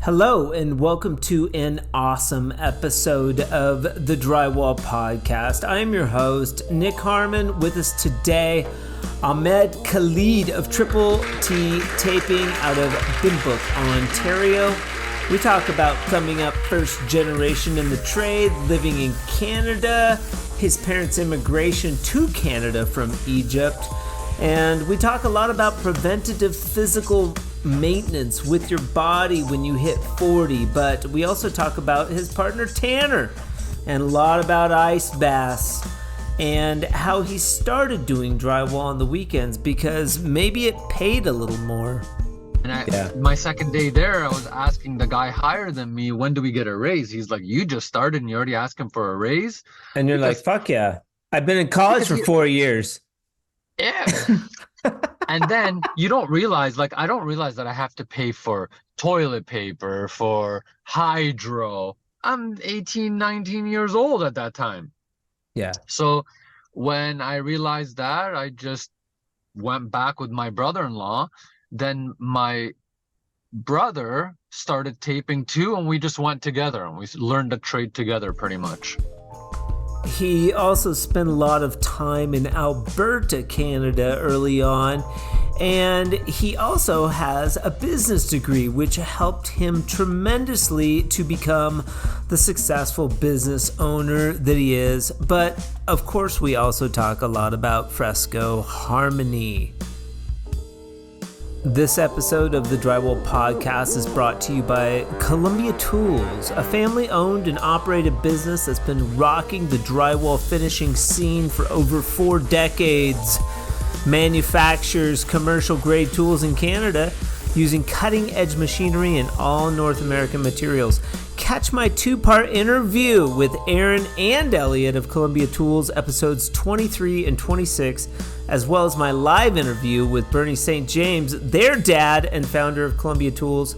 Hello, and welcome to an awesome episode of the Drywall Podcast. I am your host, Nick Harmon. With us today, Ahmed Khalid of Triple T Taping out of Binbrook, Ontario. We talk about coming up first generation in the trade, living in Canada, his parents' immigration to Canada from Egypt, and we talk a lot about preventative physical maintenance with your body when you hit 40, but we also talk about his partner Tanner and a lot about ice baths and how he started doing drywall on the weekends because maybe it paid a little more. And my second day there, I was asking the guy higher than me, when do we get a raise? He's like, you just started and you're already asking for a raise? And you're like, fuck yeah. I've been in college for 4 years. Yeah. And then you don't realize, I don't realize that I have to pay for toilet paper, for hydro. I'm 18, 19 years old at that time. Yeah. So when I realized that, I just went back with my brother-in-law. Then my brother started taping too, and we just went together and we learned the trade together pretty much. He also spent a lot of time in Alberta, Canada early on, and he also has a business degree which helped him tremendously to become the successful business owner that he is. But of course, we also talk a lot about fresco harmony. This episode of the Drywall Podcast is brought to you by Columbia Tools, a family-owned and operated business that's been rocking the drywall finishing scene for over 4 decades. Manufactures commercial-grade tools in Canada using cutting-edge machinery and all North American materials. Catch my 2-part interview with Aaron and Elliot of Columbia Tools, episodes 23 and 26, as well as my live interview with Bernie St. James, their dad and founder of Columbia Tools,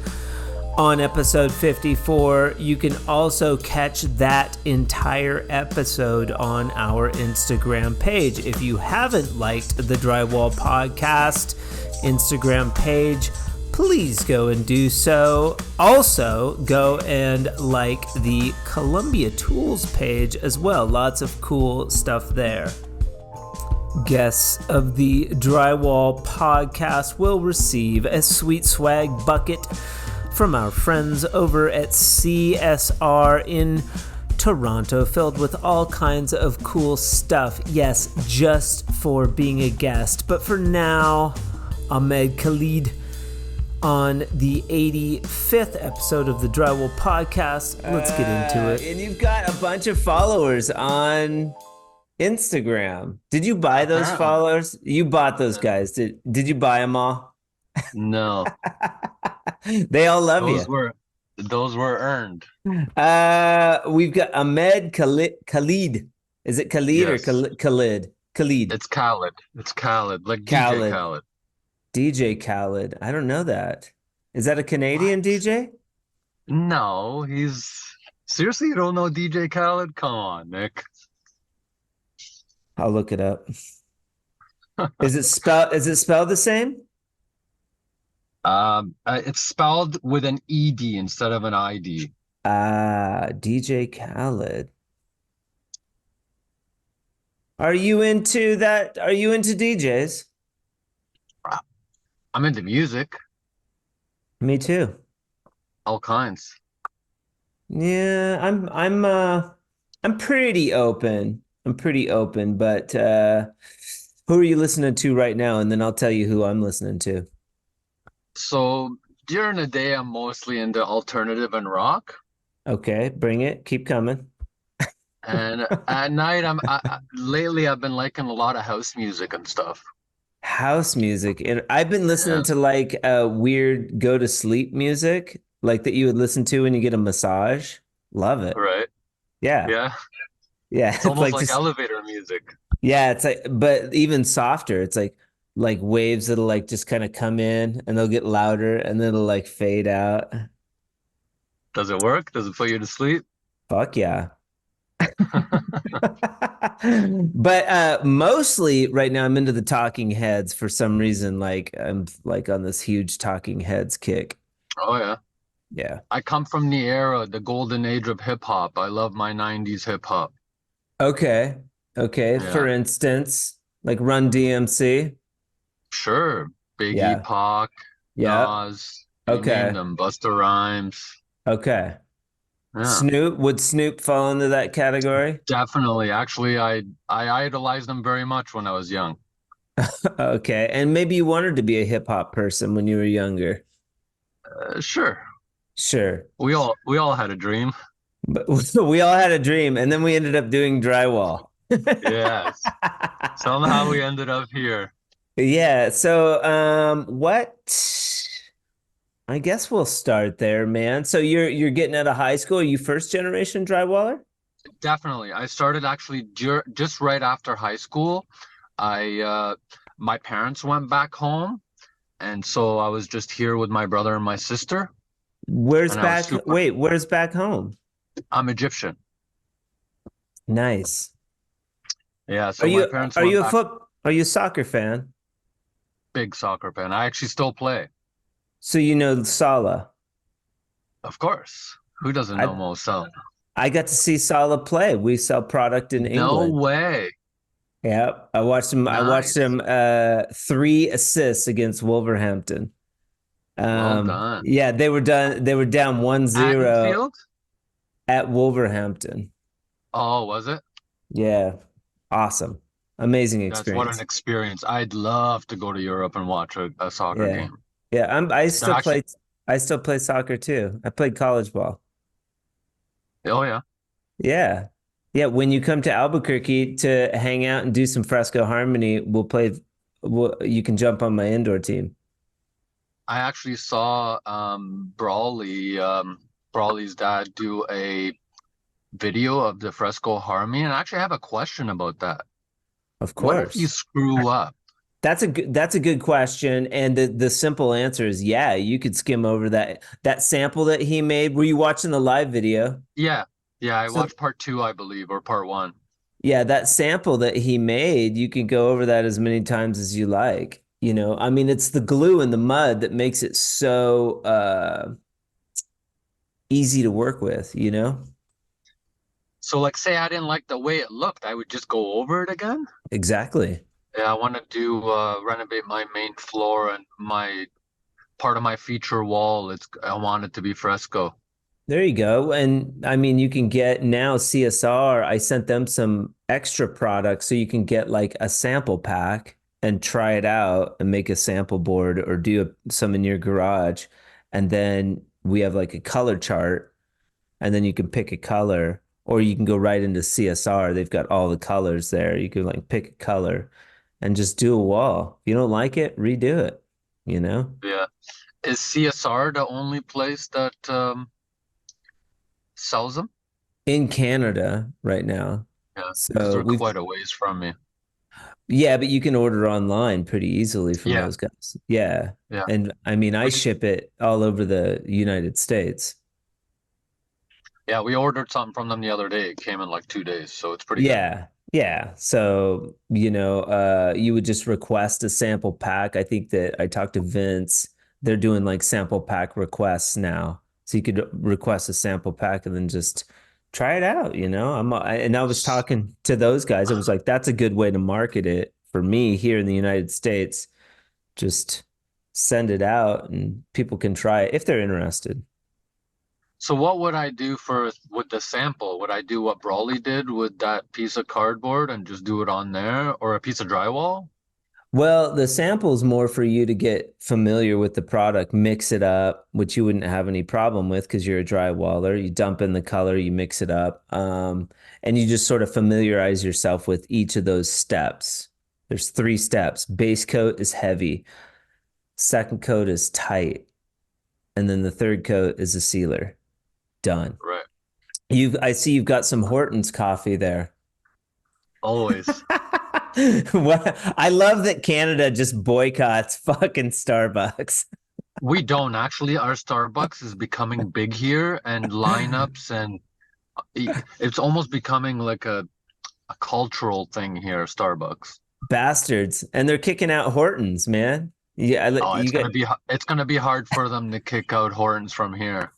on episode 54. You can also catch that entire episode on our Instagram page. If you haven't liked the Drywall Podcast Instagram page, please go and do so. Also, go and like the Columbia Tools page as well. Lots of cool stuff there. Guests of the Drywall Podcast will receive a sweet swag bucket from our friends over at CSR in Toronto, filled with all kinds of cool stuff. Yes, just for being a guest. But for now, Ahmed Khalid on the 85th episode of the Drywall Podcast. Let's get into it. And you've got a bunch of followers on Instagram. Did you buy those followers? You bought those guys. Did you buy them all? No. They all love Those were earned. We've got Ahmed Khalid. Is it Khalid Yes. or Khalid? Khalid. It's Khalid. It's Khalid. Like Khalid. DJ Khalid. DJ Khalid. I don't know that. Is that a Canadian DJ? No, he's... Seriously, you don't know DJ Khalid? Come on, Nick. I'll look it up. Is it spelled the same? It's spelled with an ED instead of an ID. DJ Khalid. Are you into that? Are you into DJs? I'm into music. Me too. All kinds. Yeah, I'm pretty open. But who are you listening to right now? And then I'll tell you who I'm listening to. So during the day, I'm mostly into alternative and rock. Okay, bring it. Keep coming. And at night, lately I've been liking a lot of house music and stuff. House music. And I've been listening to like weird go to sleep music, like that you would listen to when you get a massage. Love it. Right. Yeah. Yeah. Yeah. It's almost like just, elevator music. yeah, it's like, but even softer. It's like waves that'll like just kind of come in and they'll get louder and then it'll like fade out. Does it work? Does it put you to sleep? Fuck yeah. But mostly right now I'm into the Talking Heads for some reason. Like I'm like on this huge Talking Heads kick. Oh yeah. Yeah. I come from the era, the golden age of hip hop. I love my 90s hip hop. Okay. Okay. For Yeah, instance, like Run DMC. sure. Biggie, Yeah. Pac, Yeah. Nas, you name Okay. them, Busta Rhymes. Okay. Yeah, Snoop, would Snoop fall into that category? definitely. Actually, I idolized them very much when I was young. Okay. And maybe you wanted to be a hip hop person when you were younger. Sure. Sure. We all had a dream. But we all had a dream and then we ended up doing drywall. Yes. Somehow we ended up here. Yeah. So, what? I guess we'll start there, man. So you're getting out of high school. Are you first generation drywaller? Definitely. I started actually just right after high school. I My parents went back home, and so I was just here with my brother and my sister, Where's and I was back? super. Wait, where's back home? I'm Egyptian. Nice. Yeah, Are so my you parents are went you a back. foot? Are you a soccer fan? Big soccer fan. I actually still play. So you know Salah. Of course. Who doesn't know I Mo Salah? I got to see Salah play. We sell product in No England. way. Yeah, I watched him. I watched Nice. him 3 assists against Wolverhampton. Well done. Yeah, they were done. They were down one At zero Anfield? at Wolverhampton. Oh, was it? Yeah, awesome, amazing That's what an experience. experience. I'd love to go to Europe and watch a soccer Yeah, game. yeah. I They're still actually, play. I still play soccer too. I played college ball. oh yeah. Yeah, yeah. When you come to Albuquerque to hang out and do some fresco harmony, we'll play. You can jump on my indoor team. I actually saw Brawley's dad do a video of the fresco harmony, and I actually have a question about that. Of What if you course. screw up? That's a good question, and the simple answer is yeah. You could skim over that sample that he made. Were you watching the live video? Yeah, yeah, I So watched part two, I believe, or part one. yeah, that sample that he made, you can go over that as many times as you like. I mean, it's the glue and the mud that makes it so easy to work with, you know? So, like, say I didn't like the way it looked, I would just go over it again. Exactly. Yeah, I want to do renovate my main floor and my part of my feature wall. I want it to be fresco. There you go. And I mean, you can get now CSR. I sent them some extra products so you can get like a sample pack and try it out and make a sample board or do some in your garage. And then we have like a color chart and then you can pick a color or you can go right into CSR. They've got all the colors there. You can like pick a color and just do a wall. If you don't like it, redo it, you know? Yeah. Is CSR the only place that sells them? In Canada right now. Yeah, because So they're we've quite a ways from me. Yeah, but you can order online pretty easily from Yeah, those guys. Yeah. yeah. And I mean, I We ship it all over the United States. yeah, we ordered something from them the other day. It came in like 2 days, so it's pretty good. Yeah. Yeah. So, you would just request a sample pack. I think that I talked to Vince. They're doing like sample pack requests now. So you could request a sample pack and then just try it out, you know? And I was S- talking to those guys. I was like, that's a good way to market it for me here in the United States. Just send it out and people can try it if they're interested. So what would I do for with the sample? Would I do what Brawley did with that piece of cardboard and just do it on there, or a piece of drywall? Well, the sample is more for you to get familiar with the product, mix it up, which you wouldn't have any problem with because you're a drywaller. You dump in the color, you mix it up, and you just sort of familiarize yourself with each of those steps. There's 3 steps. Base coat is heavy, second coat is tight, and then the third coat is a sealer. Done. Right. I see you've got some Horton's coffee there. Always. What I love that Canada just boycotts fucking Starbucks. We don't actually. Our Starbucks is becoming big here, and lineups and it's almost becoming like a cultural thing here, Starbucks. Bastards. And they're kicking out Hortons, man. Yeah, Oh, you got it's gonna be hard for them to kick out Hortons from here.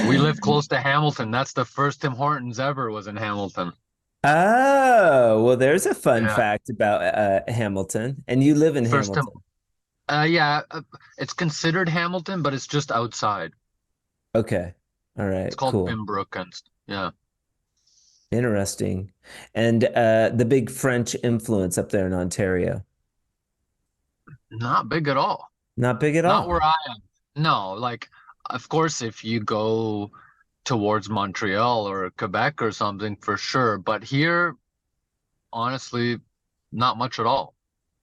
We live close to Hamilton. That's the first Tim Hortons ever was in Hamilton. Oh, well, there's a fun Yeah, fact about Hamilton, and you live in first Tim. Hamilton. Yeah, it's considered Hamilton, but it's just outside. Okay. All It's right, called cool. Pembroke, and yeah, Interesting. And the big French influence up there in Ontario. not big at all. Not big at Not all. where I am. No, like, of course, if you go towards Montreal or Quebec or something, for sure. But here, honestly, not much at all.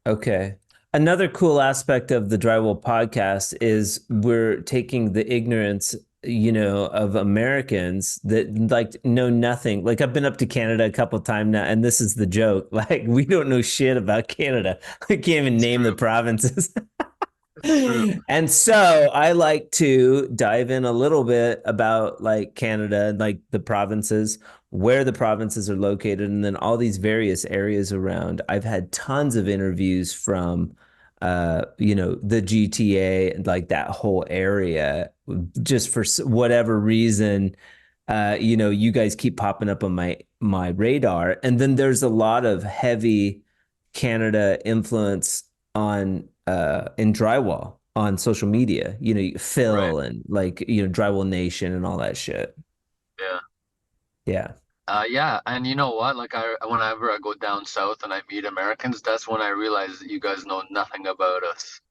Okay. Another cool aspect of the Drywall podcast is we're taking the ignorance, of Americans that like know nothing. Like I've been up to Canada a couple of times now, and this is the joke. Like we don't know shit about Canada. We can't even It's name the true. provinces. It's true. And so I like to dive in a little bit about like Canada, like the provinces, where the provinces are located, and then all these various areas around. I've had tons of interviews from, the GTA and like that whole area, just for whatever reason. You guys keep popping up on my radar, and then there's a lot of heavy Canada influence on in drywall on social media, Right. Phil and like, Drywall Nation and all that shit. Yeah. Yeah. Yeah, and you know what? Like whenever I go down south and I meet Americans, that's when I realize that you guys know nothing about us.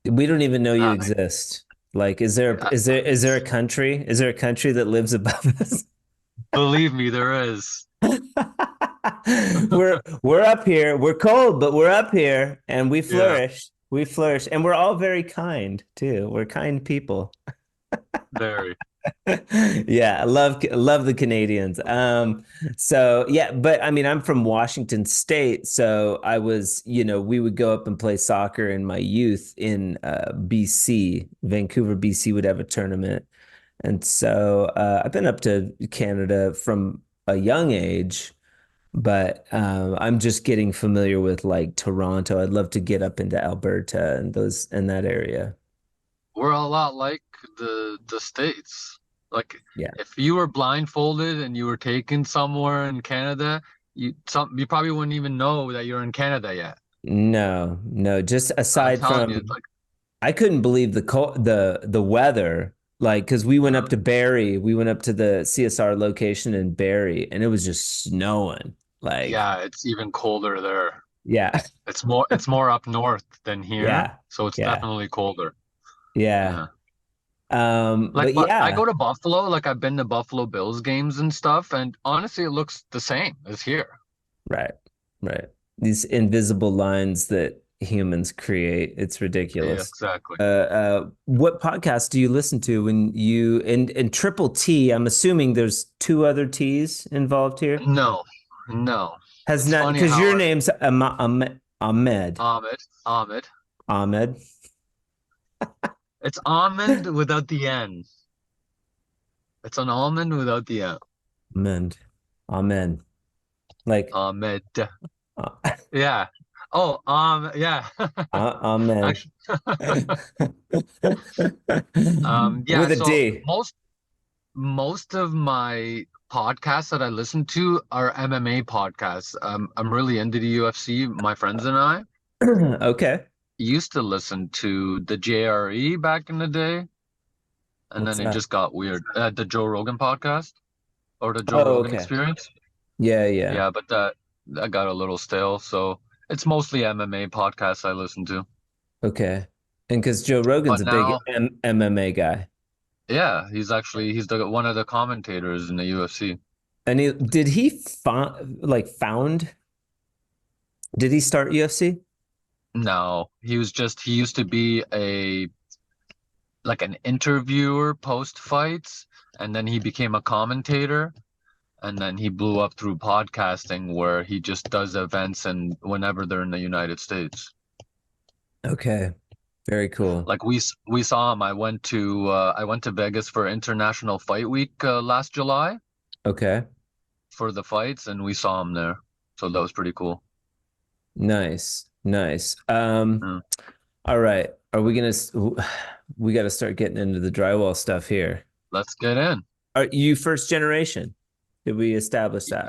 We don't even know you Nothing. exist. Like, is there Yeah, is there is there a country? Is there a country that lives above us? believe me, there is. We're up here. We're cold, but we're up here and we Yeah, flourish. We flourish. And we're all very kind too. We're kind people. very. Yeah, I love the Canadians. So yeah, but I mean, I'm from Washington State, so I was, we would go up and play soccer in my youth in BC. Vancouver, BC would have a tournament, and so I've been up to Canada from a young age, but I'm just getting familiar with like Toronto. I'd love to get up into Alberta and those in that area. We're a lot like the States. Like Yeah. if you were blindfolded and you were taken somewhere in Canada, you probably wouldn't even know that you're in Canada yet. No, no, just I'm aside telling you, from like I couldn't believe the weather. Like, because we went yeah, up to Barrie, we went up to the CSR location in Barrie, and it was just snowing. Like, yeah, it's even colder there. yeah, It's more up north than here, yeah, so it's yeah, definitely colder. yeah. Yeah. Like, But but I yeah, go to Buffalo, like I've been to Buffalo Bills games and stuff, and honestly, it looks the same as here. right, right. These invisible lines that humans create, it's Yeah, ridiculous. exactly. What podcast do you listen to when you and Triple T? I'm assuming there's two other T's involved here. No, no. Has It's not funny because how your name's Ahmed. Ahmed. Ahmed. It's almond without the N. It's an almond without the N. Ahmed. Amen. Like Ahmed. uh, Yeah. Oh, yeah. Amen. Actually, yeah. With a So D. most of my podcasts that I listen to are MMA podcasts. I'm really into the UFC. My friends and I Okay. used to listen to the JRE back in the day, and What's then it that? just got weird. The Joe Rogan podcast or the Joe Oh, Rogan okay. Experience. Yeah, yeah. Yeah, but that got a little stale. So it's mostly MMA podcasts I listen to. Okay. And because Joe Rogan's But a big now, MMA guy. yeah, he's the one of the commentators in the UFC. And did he found did he start UFC? No, he used to be a like an interviewer post fights, and then he became a commentator, and then he blew up through podcasting where he just does events and whenever they're in the United States. Okay. Very cool. Like we saw him. I went to Vegas for International Fight Week last July Okay. for the fights, and we saw him there. So that was pretty cool. Nice. Nice. Yeah. All right. Are we gonna we got to start getting into the drywall stuff here. Let's get in. Are you first generation? Did we establish that?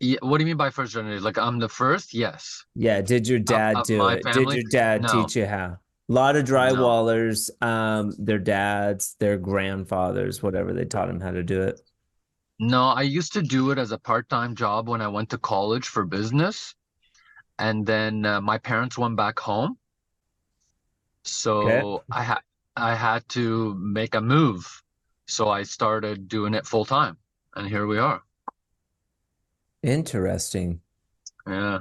Y- what do you mean by first generation? Like I'm the first? Yes. Yeah. Did your dad Of do my it? Did family? your dad No, teach you how? A lot of no. drywallers, their dads, their grandfathers, whatever, they taught them how to do it. No, I used to do it as a part-time job when I went to college for business, and then my parents went back home, Okay. so I had to make a move. So I started doing it full time, and here we are. Interesting. Yeah.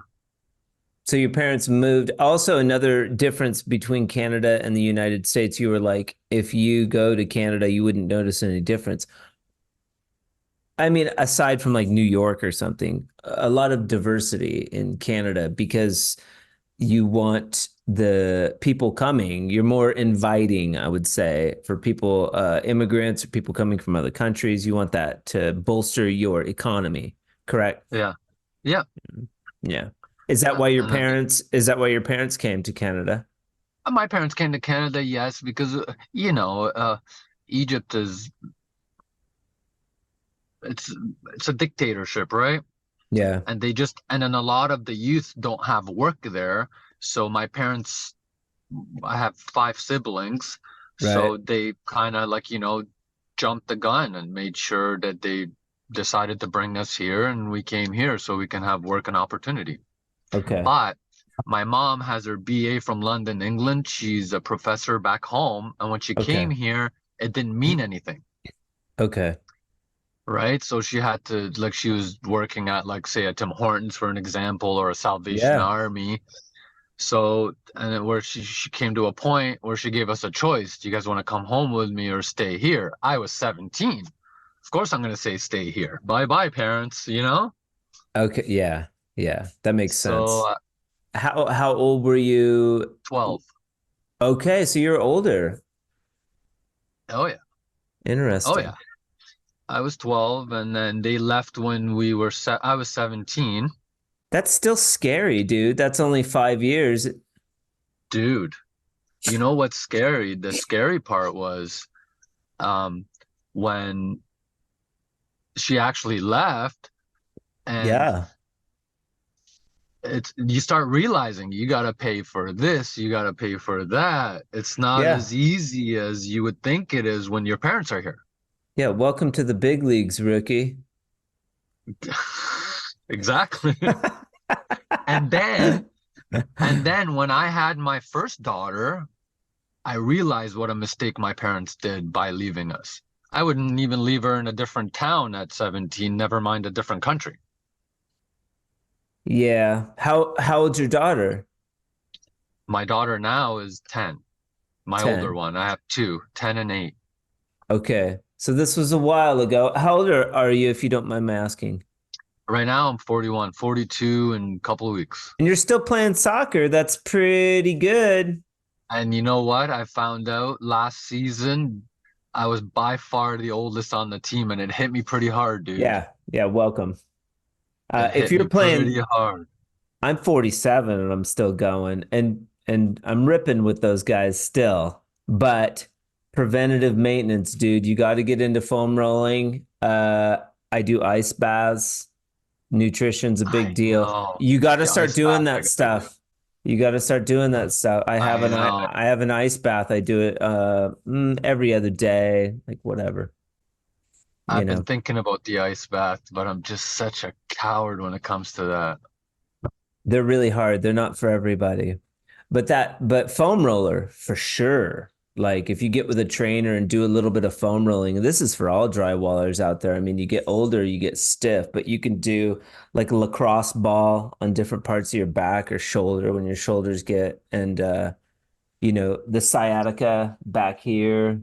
So your parents moved. Also, another difference between Canada and the United States, you were like, if you go to Canada, you wouldn't notice any difference. I mean, aside from like New York or something, a lot of diversity in Canada because you want the people coming, you're more inviting, I would say, for people, immigrants or people coming from other countries. You want that to bolster your economy, correct? Yeah. Yeah. Yeah. Is that why your parents came to Canada? My parents came to Canada, yes, because Egypt is it's it's a dictatorship, right? Yeah. And then a lot of the youth don't have work there. So my parents, I have five siblings, Right. so they kind of like, jumped the gun and made sure that they decided to bring us here and we came here so we can have work and opportunity. Okay. But my mom has her BA from London, England. She's a professor back home, and when she came Okay. here, it didn't mean anything. Okay. Right? So she had to, like, she was working at, like, say, a Tim Hortons, for an example, or a Salvation Yeah. Army. So, and then where she came to a point where she gave us a choice. Do you guys want to come home with me or stay here? I was 17. Of course, I'm going to say stay here. Bye bye, parents, you know? Okay. Yeah. Yeah. That makes So, sense. How old were you? 12. Okay, so you're older. Oh, yeah. Oh, Interesting. yeah. I was 12, and then they left when I was 17. That's still scary, dude. That's only 5 years. Dude, you know what's scary? The scary part was um, when she actually left, and Yeah. you start realizing you got to pay for this, you got to pay for that. It's not Yeah. as easy as you would think it is when your parents are here. Yeah. Welcome to the big leagues, rookie. Exactly. And then when I had my first daughter, I realized what a mistake my parents did by leaving us. I wouldn't even leave her in a different town at 17, never mind a different country. Yeah. How old's your daughter? My daughter now is 10, my older 10. one. I have two, 10 and 8. Okay. So this was a while ago. How old are you, if you don't mind my asking? Right now I'm 41, 42 in a couple of weeks. And you're still playing soccer. That's pretty good. And you know what? I found out last season I was by far the oldest on the team, and it hit me pretty hard, dude. Yeah. Yeah. Welcome. It If hit you're me playing, pretty hard. I'm 47 and I'm still going, and I'm ripping with those guys still. But preventative maintenance, dude, you got to get into foam rolling. I do ice baths. Nutrition's a big I deal. know. You got to The start ice doing bath I that gotta do. stuff. You got to start doing that stuff. I have I an know. I have an ice bath. I do it every other day, like whatever, you I've been know. thinking about the ice bath, but I'm just such a coward when it comes to that. They're really hard. They're not for everybody. But foam roller for sure. Like if you get with a trainer and do a little bit of foam rolling, and this is for all drywallers out there. I mean, you get older, you get stiff, but you can do like a lacrosse ball on different parts of your back or shoulder when your shoulders get, and the sciatica back here,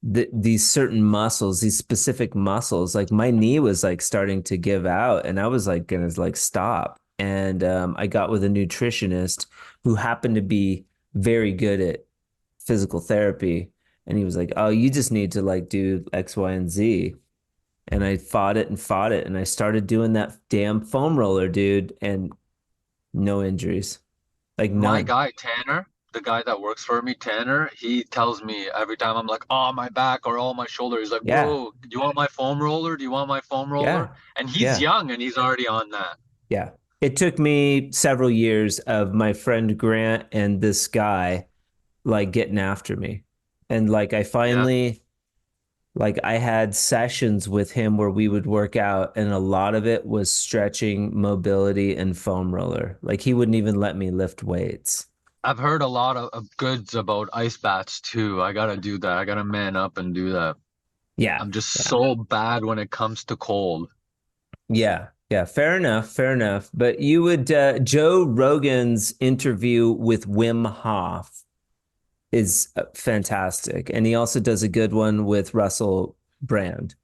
these certain muscles, these specific muscles. Like my knee was like starting to give out, and I was like gonna like stop. And I got with a nutritionist who happened to be very good at physical therapy, and he was like, "Oh, you just need to like do X, Y, and Z." And I fought it, and I started doing that damn foam roller, dude, and no injuries, like My none. guy Tanner, the guy that works for me, Tanner, he tells me every time I'm like, oh, my back or oh, my shoulder. He's like, Yeah. bro, do you want my foam roller? Do you want my foam roller? Yeah. And he's Yeah. young and he's already on that. Yeah. It took me several years of my friend Grant and this guy like getting after me. And like I Yeah. finally like I had sessions with him where we would work out and a lot of it was stretching, mobility, and foam roller. Like he wouldn't even let me lift weights. I've heard a lot of goods about ice baths too. I gotta do that. I gotta man up and do that. Yeah. I'm just Yeah. so bad when it comes to cold. Yeah. Yeah. Fair enough. Fair enough. But you would, Joe Rogan's interview with Wim Hof is fantastic. And he also does a good one with Russell Brand,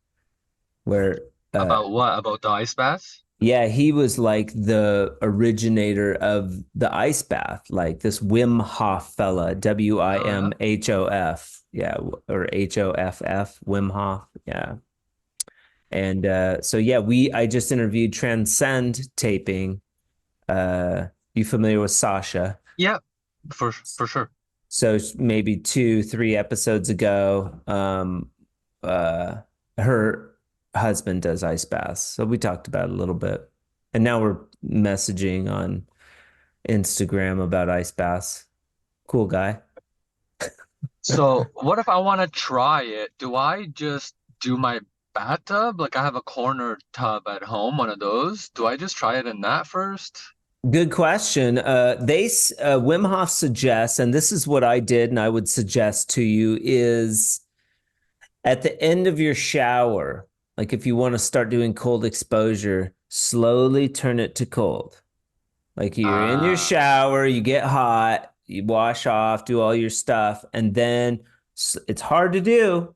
where, About what? About the ice baths? yeah, he was like the originator of the ice bath, like this Wim Hof fella, Oh yeah. Wimhof. Yeah, or Hoff, Wim Hof. Yeah. And so yeah, I just interviewed Transcend taping. You familiar with Sasha? Yeah, for sure. So maybe 2, 3 episodes ago, her husband does ice baths. So we talked about it a little bit. And now we're messaging on Instagram about ice baths. Cool guy. So what if I want to try it? Do I just do my bathtub? Like I have a corner tub at home, one of those. Do I just try it in that first? Good question. Wim Hof suggests, and this is what I did, and I would suggest to you is at the end of your shower, like if you want to start doing cold exposure, slowly turn it to cold. Like you're in your Ah, shower, you get hot, you wash off, do all your stuff, and then it's hard to do.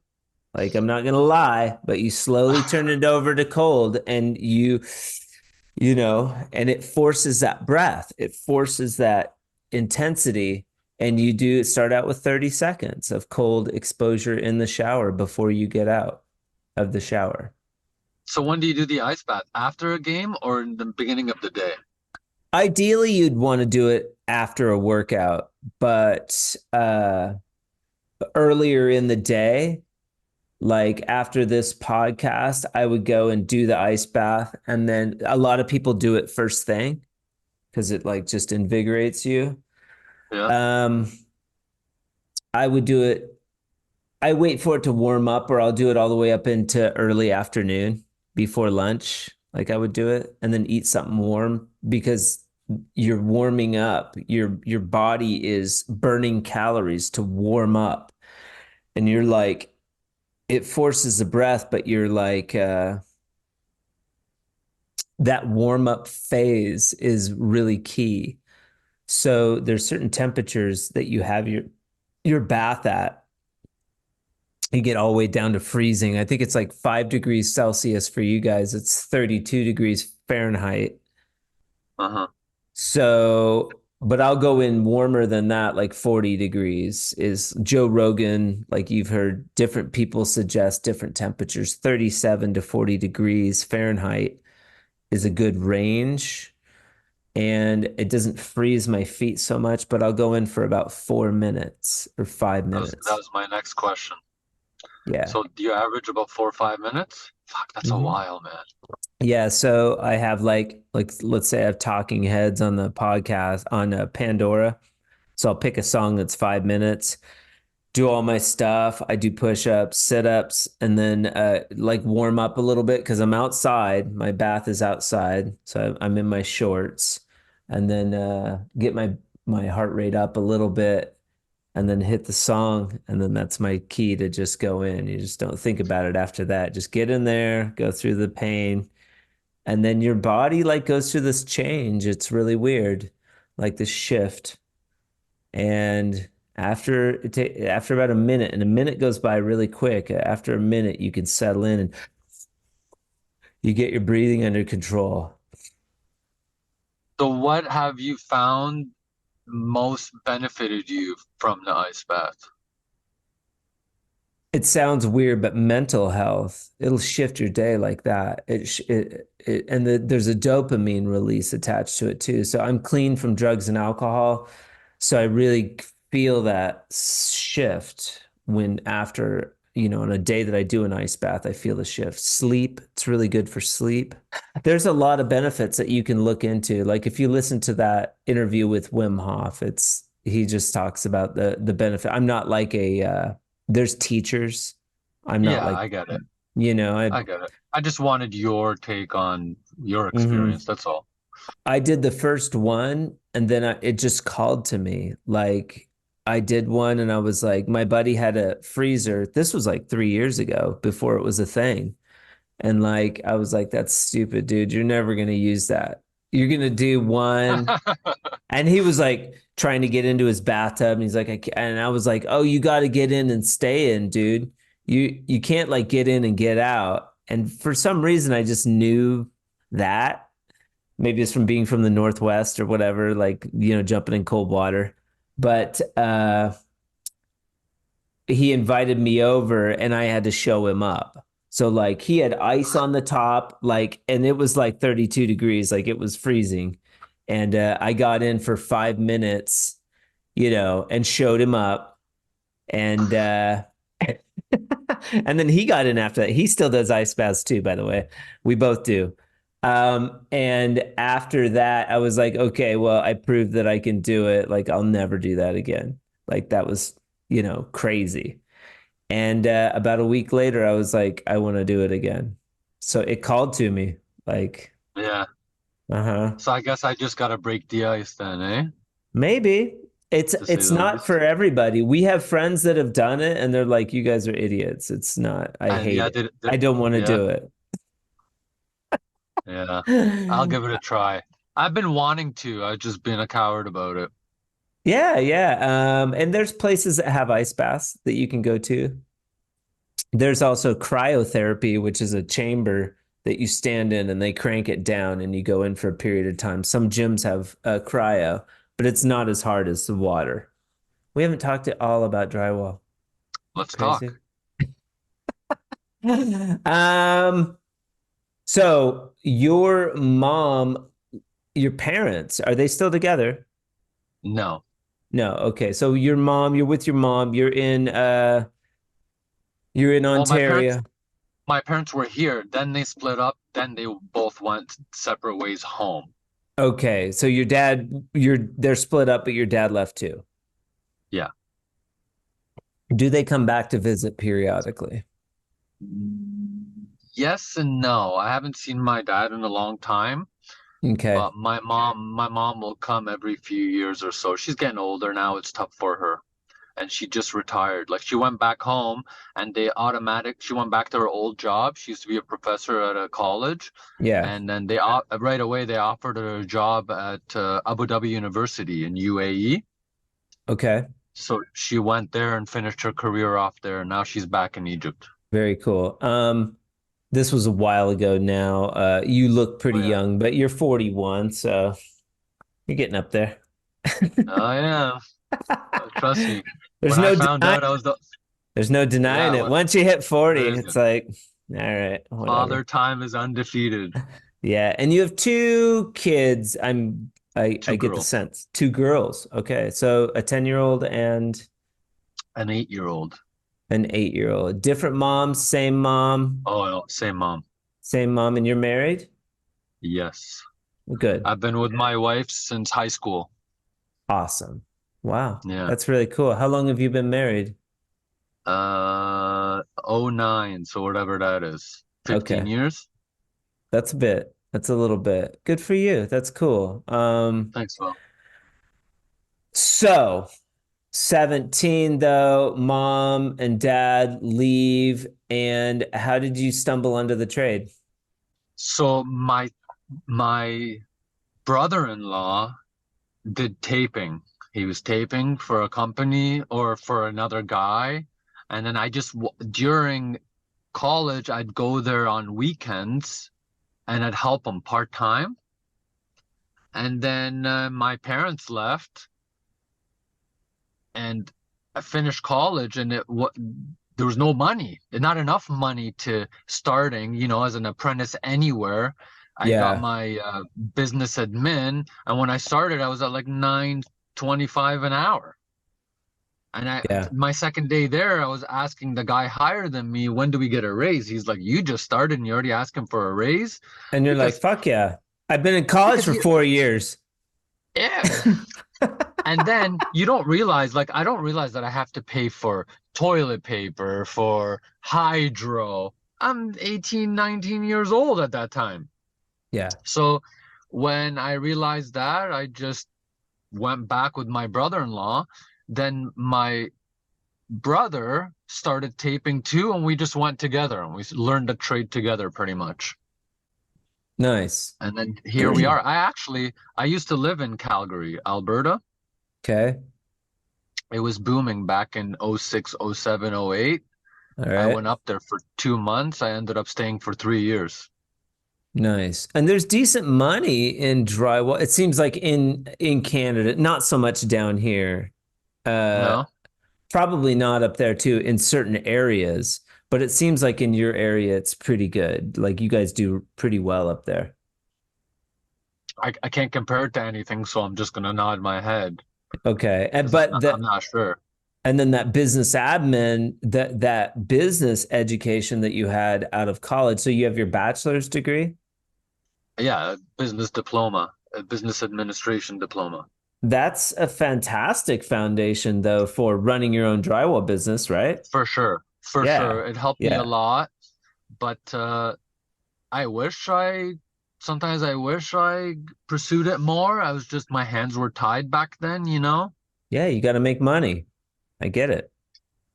Like I'm not gonna lie, but you slowly turn it over to cold, and and it forces that breath, it forces that intensity, and you do start out with 30 seconds of cold exposure in the shower before you get out of the shower. so when do you do the ice bath? After a game or in the beginning of the day? Ideally, you'd want to do it after a workout, but earlier in the day, like after this podcast, I would go and do the ice bath. And then a lot of people do it first thing because it like just invigorates you. Yeah. Um, I would do it. I wait for it to warm up, or I'll do it all the way up into early afternoon before lunch. Like I would do it and then eat something warm because you're warming up. Your body is burning calories to warm up. And you're like, it forces the breath, but you're like that warm up phase is really key. So there's certain temperatures that you have your bath at. You get all the way down to freezing. I think it's like 5 degrees Celsius for you guys. It's 32 degrees Fahrenheit. Uh-huh. So, but I'll go in warmer than that, like 40 degrees is Joe Rogan. Like you've heard different people suggest different temperatures, 37 to 40 degrees Fahrenheit is a good range. And it doesn't freeze my feet so much, but I'll go in for about 4 minutes or five That minutes. was my next question. Yeah. So do you average about 4 or 5 minutes? Fuck, that's a Mhm. while, man. Yeah, so I have like let's say I have talking heads on the podcast on Pandora. So I'll pick a song that's 5 minutes, do all my stuff. I do push-ups, sit-ups, and then like warm up a little bit because I'm outside. My bath is outside, so I'm in my shorts, and then get my heart rate up a little bit, and then hit the song, and then that's my key to just go in. You just don't think about it after that. Just get in there, go through the pain, and then your body like goes through this change. It's really weird, like this shift. And after about a minute, and a minute goes by really quick. After a minute, you can settle in and you get your breathing under control. So what have you found most benefited you from the ice bath? It sounds weird, but mental health, it'll shift your day like that. There's a dopamine release attached to it too. So I'm clean from drugs and alcohol. So I really feel that shift when after, on a day that I do an ice bath, I feel the shift. Sleep, it's really good for sleep. There's a lot of benefits that you can look into. Like if you listen to that interview with Wim Hof, he just talks about the benefit. I'm not like there's teachers. I'm not Yeah, like, I get it. I I get it. I just wanted your take on your mhm. experience. That's all. I did the first one and then it just called to me. Like I did one and I was like, my buddy had a freezer. This was like 3 years ago before it was a thing. And like, I was like, that's stupid, dude. You're never going to use that. You're going to do one. And he was like trying to get into his bathtub. And he's like, and I was like, oh, you got to get in and stay in, dude. You can't like get in and get out. And for some reason, I just knew that. Maybe it's from being from the Northwest or whatever, like, jumping in cold water. But he invited me over and I had to show him up. So like he had ice on the top, like, and it was like 32 degrees, like it was freezing. And I got in for 5 minutes, and showed him up. And and then he got in after that. He still does ice baths too, by the way. We both do. And after that, I was like, okay, well, I proved that I can do it. Like, I'll never do that again. Like, that was, crazy. And about a week later, I was like, I want to do it again. So it called to me, like, Yeah. uh-huh. So I guess I just gotta break the ice then, eh? Maybe it's To say it's the not for least. everybody. We have friends that have done it, and they're like, you guys are idiots. It's not. I And hate yeah, it. I don't want to yeah, do it. yeah. I'll give it a try. I've been wanting to. I've just been a coward about it. Yeah, yeah. And there's places that have ice baths that you can go to. There's also cryotherapy, which is a chamber that you stand in and they crank it down and you go in for a period of time. Some gyms have cryo, but it's not as hard as the water. We haven't talked at all about drywall. Let's Crazy. talk. Um, so your parents, are they still together? No. No. Okay. So you're with your mom, you're in Well, Ontario. my parents were here, then they split up, then they both went separate ways home. Okay. So they're split up, but your dad left too. Yeah. Do they come back to visit periodically? Yes and no. I haven't seen my dad in a long time, Okay. but my mom will come every few years or so. She's getting older now. It's tough for her. And she just retired. Like she went back home and she went back to her old job. She used to be a professor at a college. Yeah. And then right away they offered her a job at Abu Dhabi University in UAE. Okay. So she went there and finished her career off there. And now she's back in Egypt. Very cool. This was a while ago now. You look Oh pretty yeah. young, but you're 41, so you're getting up there. Oh yeah. Trust me. There's When I no found denying out I was the there's no denying yeah, it. Once you hit 40, there it's isn't. like, all right, whatever. Father time is undefeated. Yeah, and you have two kids. I Two get the girls, sense. Two girls. Okay. So a 10-year-old and an 8-year-old. an 8-year-old. Different moms, Oh, no, same mom. same mom, and you're married? Yes. Good. I've been with my wife since high school. Awesome. Wow. Yeah. That's really cool. How long have you been married? '09, so whatever that is. 15 Okay. years? That's a bit. That's a little bit. Good for you. That's cool. Thanks, Will. So 17 though, mom and dad leave. And how did you stumble under the trade? So my brother-in-law did taping. He was taping for a company or for another guy. And then during college, I'd go there on weekends and I'd help him part-time. And then my parents left and I finished college and there was no money, not enough money to starting, as an apprentice anywhere. I got Yeah. my business admin, and when I started, I was at like 9.25 an hour. And Yeah. my second day there, I was asking the guy higher than me, when do we get a raise? He's like, you just started and you're already asking for a raise? And you're like, Because, fuck yeah. I've been in college because for he, 4 years. yeah. And then you don't realize, like, I don't realize that I have to pay for toilet paper, for hydro. I'm 18, 19 years old at that time. Yeah. So when I realized that, I just went back with my brother-in-law. Then my brother started taping too, and we just went together and we learned to trade together pretty much. Nice. And then here we are. I used to live in Calgary, Alberta. Okay. It was booming back in '06, '07, '08. All I right. went up there for 2 months. I ended up staying for 3 years. Nice. And there's decent money in drywall. It seems like in Canada, not so much down here. Uh No, Probably not up there too in certain areas, but it seems like in your area it's pretty good. Like you guys do pretty well up there. I can't compare it to anything, so I'm just gonna nod my head Okay. And because I'm but not, I'm the not sure. and then that business admin, that business education that you had out of college. So you have your bachelor's degree? Yeah, business diploma, a business administration diploma. That's a fantastic foundation though for running your own drywall business, right? For sure. For Yeah. sure. It helped me a Yeah. lot, but I wish I sometimes I wish I pursued it more. I was just my hands were tied back then, you know? Yeah, you got to make money. I get it.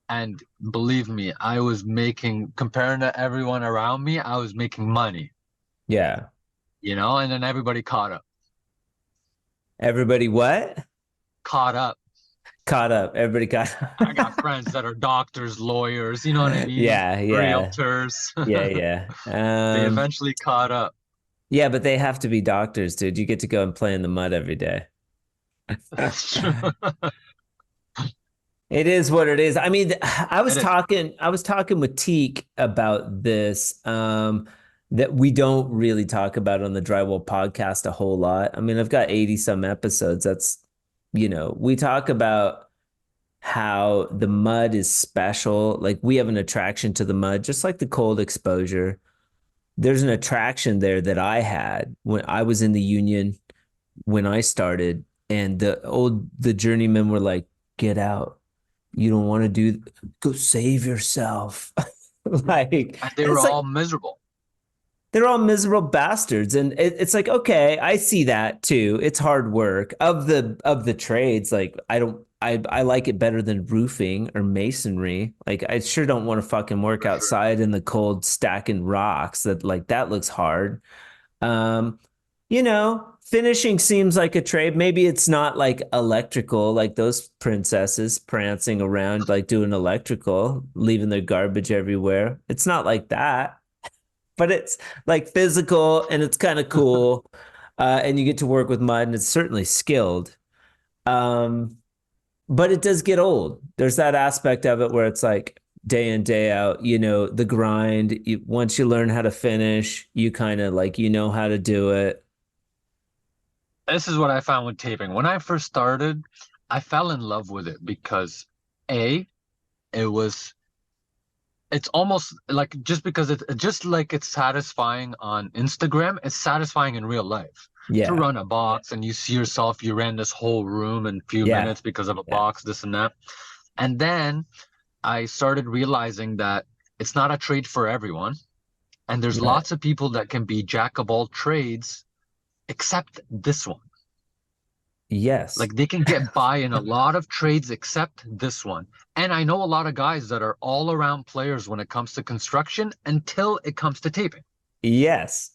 And believe me, I was making comparing to everyone around me, I was making money, Yeah. you know? And then everybody caught up. Everybody what? Caught up. Caught up. Everybody got I got friends that are doctors, lawyers, you know what I mean? Yeah, yeah. Realtors. Yeah, yeah. They eventually caught up. Yeah, but they have to be doctors, dude. You get to go and play in the mud every day. That's true. It is what it is. I mean, It is. I was talking with Teak about this, that we don't really talk about on the Drywall podcast a whole lot. I mean, I've got 80 some episodes. We talk about how the mud is special. Like we have an attraction to the mud, just like the cold exposure. There's an attraction there that I had when I was in the union when I started, and the journeymen were like, "Get out. You don't want to go save yourself." Like And they were it's like all miserable. they're all miserable bastards, and it's like, okay, I see that too. It's hard work of the trades. Like I like it better than roofing or masonry. Like I sure don't want to fucking work For sure. outside in the cold stacking rocks. That looks hard. Um, finishing seems like a trade. Maybe it's not like electrical, like those princesses prancing around, like doing electrical, leaving their garbage everywhere. It's not like that, but it's like physical and it's kind of cool. And you get to work with mud and it's certainly skilled. Um, but it does get old. There's that aspect of it where it's like day in, day out, the grind. Once you learn how to finish, you kind of like, how to do it. This is what I found with taping. When I first started, I fell in love with it because A, it was it's almost like just because it's just like it's satisfying on Instagram, it's satisfying in real life. To Yeah. run a box and you see yourself, you ran this whole room in a few Yeah. minutes because of a Yeah. box, this and that. And then I started realizing that it's not a trade for everyone. And there's Right. lots of people that can be jack of all trades, except this one. Yes. Like they can get by in a lot of trades except this one. And I know a lot of guys that are all around players when it comes to construction until it comes to taping. Yes.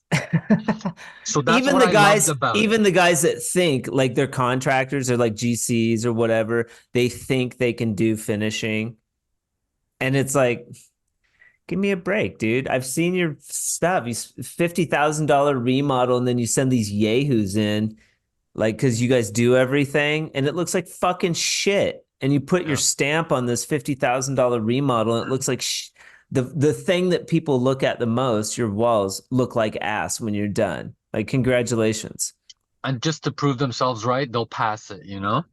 So that's what I loved about it. Even the guys that think like they're contractors or like GCs or whatever, they think they can do finishing. And it's like, give me a break, dude. I've seen your stuff. You $50,000 remodel, and then you send these yahoos in, like, because you guys do everything, and it looks like fucking shit. And you put your Yeah. stamp on this $50,000 remodel, and it looks like the thing that people look at the most. Your walls look like ass when you're done. Like, congratulations. And just to prove themselves right, they'll pass it, you know?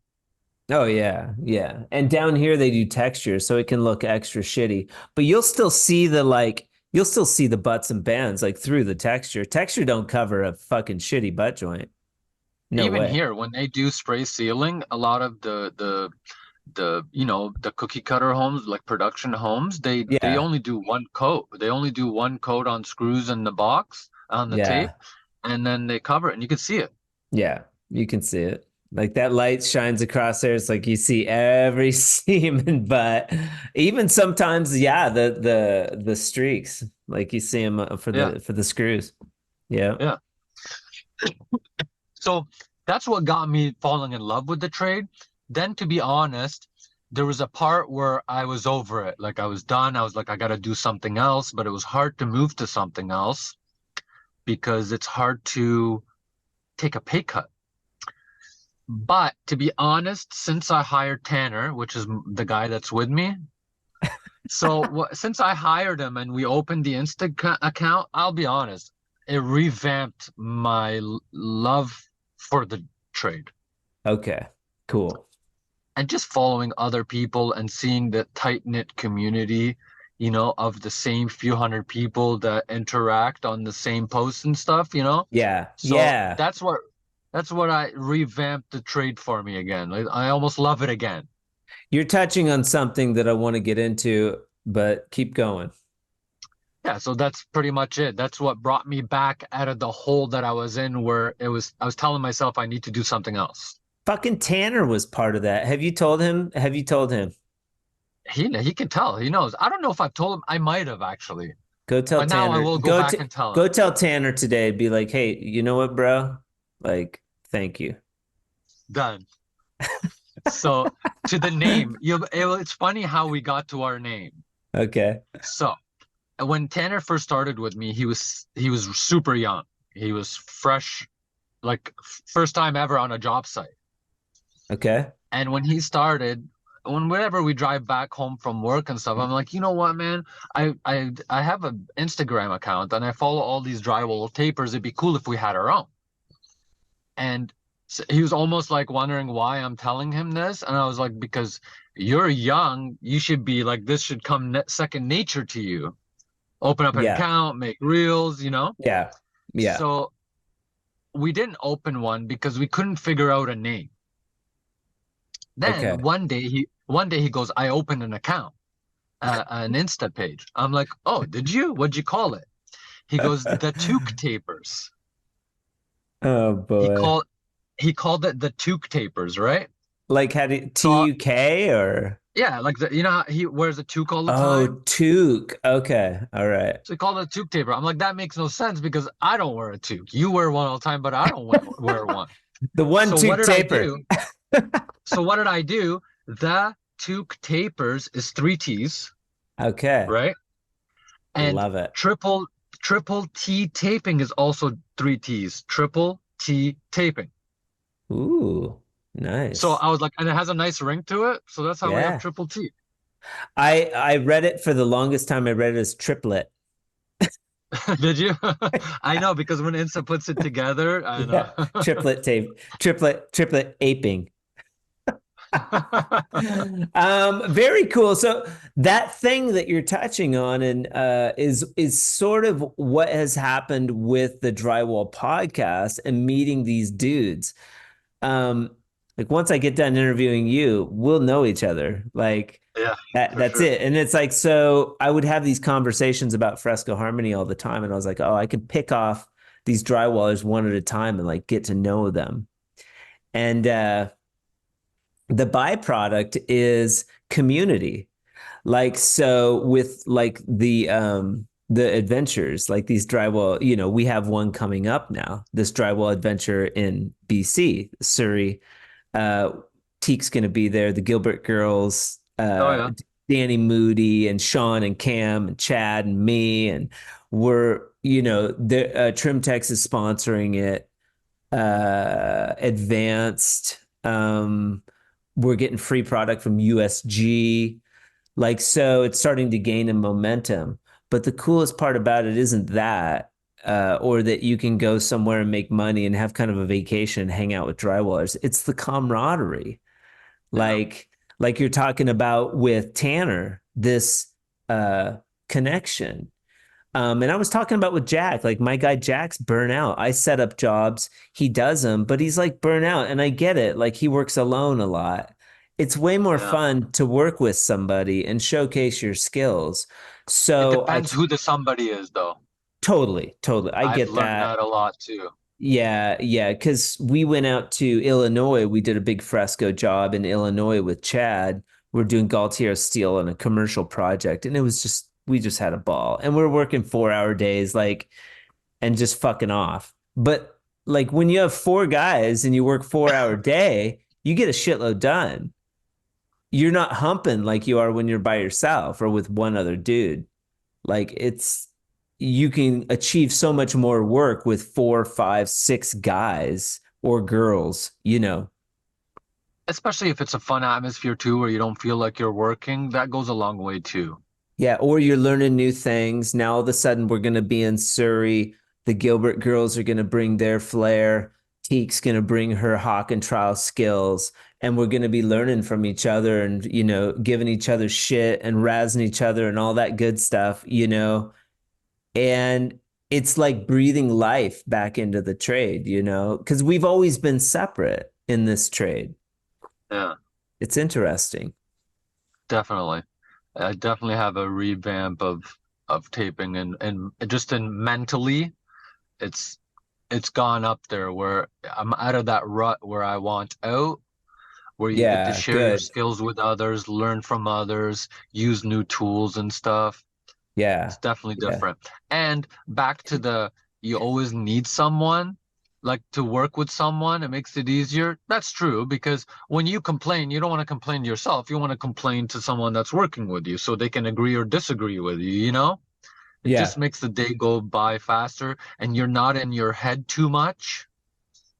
Oh yeah, yeah. And down here they do texture, so it can look extra shitty. But you'll still see the you'll still see the butts and bands like through the texture. Texture don't cover a fucking shitty butt joint. No Even way. here, when they do spray sealing, a lot of the cookie cutter homes, like production homes, they Yeah. only do one coat. They only do one coat on screws in the box on the tape, Yeah. and then they cover it, and you can see it. Yeah. You can see it. Like that light shines across there. It's like you see every seam and butt. Even sometimes, yeah, the streaks. Like you see them for Yeah, the screws. Yeah. yeah. So that's what got me falling in love with the trade. Then, to be honest, there was a part where I was over it. Like I was done. I was like, I got to do something else, but it was hard to move to something else because it's hard to take a pay cut. But to be honest, since I hired Tanner, which is the guy that's with me, so since I hired him and we opened the account, I'll be honest, it revamped my love for the trade. Okay. Cool. And just following other people and seeing the tight-knit community, of the same few hundred people that interact on the same posts and stuff, Yeah. So Yeah. that's what I revamped the trade for me again. Like I almost love it again. You're touching on something that I want to get into, but keep going. Yeah, so that's pretty much it. That's what brought me back out of the hole that I was in where I was telling myself I need to do something else. Fucking Tanner was part of that. Have you told him? Have you told him? He can tell. He knows. I don't know if I've told him. I might have actually. Go tell But now I Tanner. will go back and tell him. Go tell Tanner today. Be like, hey, you know what, bro? Like, thank you. Done. So to the name, it's funny how we got to our name. Okay. So when Tanner first started with me, he was super young. He was fresh, like first time ever on a job site. Okay. And when he started, whenever we drive back home from work and stuff, I'm like, you know what, man? I have an Instagram account and I follow all these drywall tapers. It'd be cool if we had our own. And so he was almost like wondering why I'm telling him this. And I was like, because you're young, you should be like, this should come second nature to you. Open up an Yeah. account, make reels. Yeah. Yeah. So we didn't open one because we couldn't figure out a name. Okay. Then one day he goes, I opened an account, an Insta page. I'm like, oh, did you? What'd you call it? He goes, the Toque Tapers. Oh He boy. called he called it the Toque Tapers, right? Like had it So TUK or yeah, like how he wears a toque all the oh time. Toque. Okay. All right. So he called it a toque taper. I'm like, that makes no sense because I don't wear a toque. You wear one all the time, but I don't wear one. The one So what Toque did I taper. do? So what did I do? The Toque Tapers is three T's, Okay. right? And Love it. triple T taping is also three T's. Triple T taping. Ooh, So nice. I was like, and it has a nice ring to it. So that's how we have Yeah. triple T. I read it for the longest time. I read it as triplet. Did you? I know because when Insta puts it together, I Yeah. know. Triplet tape. Triplet aping. Very cool. So that thing that you're touching on and is sort of what has happened with the Drywall podcast and meeting these dudes. Um, like once I get done interviewing you, we'll know each other. Like Yeah, for that's sure. it. And it's like so I would have these conversations about Fresco Harmony all the time, and I was like, oh, I can pick off these drywallers one at a time and like get to know them. And the byproduct is community. Like so with like the adventures, like these drywall, we have one coming up now, this drywall adventure in BC, Surrey. Uh Teek's gonna be there, the Gilbert girls, Oh yeah. Danny Moody and Sean and Cam and Chad and me, and we're, the Trimtex is sponsoring it, advanced. We're getting free product from USG. Like, so it's starting to gain a momentum. But the coolest part about it isn't that, or that you can go somewhere and make money and have kind of a vacation and hang out with drywallers. It's the camaraderie. Yeah. like you're talking about with Tanner, this connection. And I was talking about with Jack, like my guy Jack's burnout. I set up jobs, he does them, but he's like burnout, and I get it. Like he works alone a lot. It's way more Yeah. fun to work with somebody and showcase your skills. It So depends who the somebody is, though. totally, I I've get learned that. that a lot too. Yeah, because we went out to Illinois. We did a big fresco job in Illinois with Chad. We're doing Galtier steel on a commercial project, and it was just we just had a ball. And we're working 4 hour days, like, and just fucking off. But like when you have four guys and you work 4 hour day, you get a shitload done. You're not humping like you are when you're by yourself or with one other dude. Like it's you can achieve so much more work with four, five, six guys or girls, you know. Especially if it's a fun atmosphere too, where you don't feel like you're working, that goes a long way too. Yeah, or you're learning new things. Now all of a sudden we're gonna be in Surrey. The Gilbert girls are gonna bring their flair. Teek's gonna bring her hawk and trowel skills. And we're gonna be learning from each other and, you know, giving each other shit and razzing each other and all that good stuff, you know. And it's like breathing life back into the trade, you know, because we've always been separate in this trade. Yeah, It's interesting. definitely. I definitely have a revamp of taping and just in mentally, it's it's gone up there where I'm out of that rut where I want out, where you get to Yeah, share your good. skills with others, learn from others, use new tools and stuff. Yeah, It's definitely yeah, different. And back to the you always need someone, like to work with someone, it makes it easier. That's true because when you complain, you don't want to complain to yourself. You want to complain to someone that's working with you so they can agree or disagree with you, you know? It just yeah, makes the day go by faster and you're not in your head too much,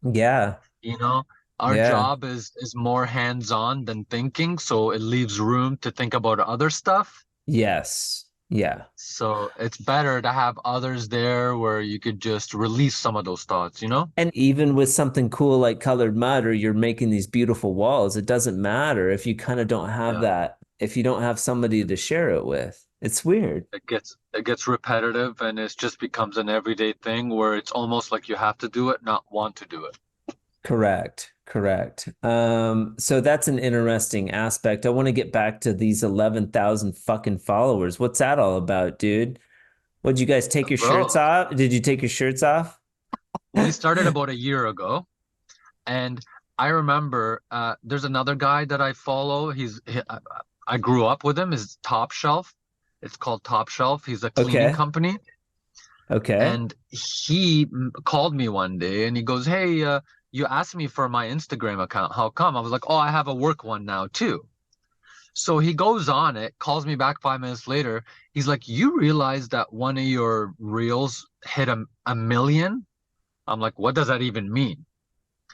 yeah, you know? Our yeah, job is more hands-on than thinking, so it leaves room to think about other stuff. yes, yeah. So it's better to have others there where you could just release some of those thoughts, you know? And even with something cool like colored mud, or you're making these beautiful walls, it doesn't matter if you kind of don't have Yeah. that, if you don't have somebody to share it with. It's weird. It gets repetitive and it just becomes an everyday thing where it's almost like you have to do it, not want to do it. Correct. So that's an interesting aspect. I want to get back to these 11,000 fucking followers. What's that all about, dude? Would you guys take your shirts Bro, off? Did you take your shirts off? we started about a year ago and I remember there's another guy that I follow. I grew up with him, is Top Shelf. It's called Top Shelf. He's a cleaning Okay. company. Okay. And he called me one day and he goes, "Hey, you asked me for my Instagram account. How come?" I was like, "Oh, I have a work one now too." So he goes on it, calls me back 5 minutes later. He's like, "You realize that one of your reels hit a million?" I'm like, "What does that even mean?"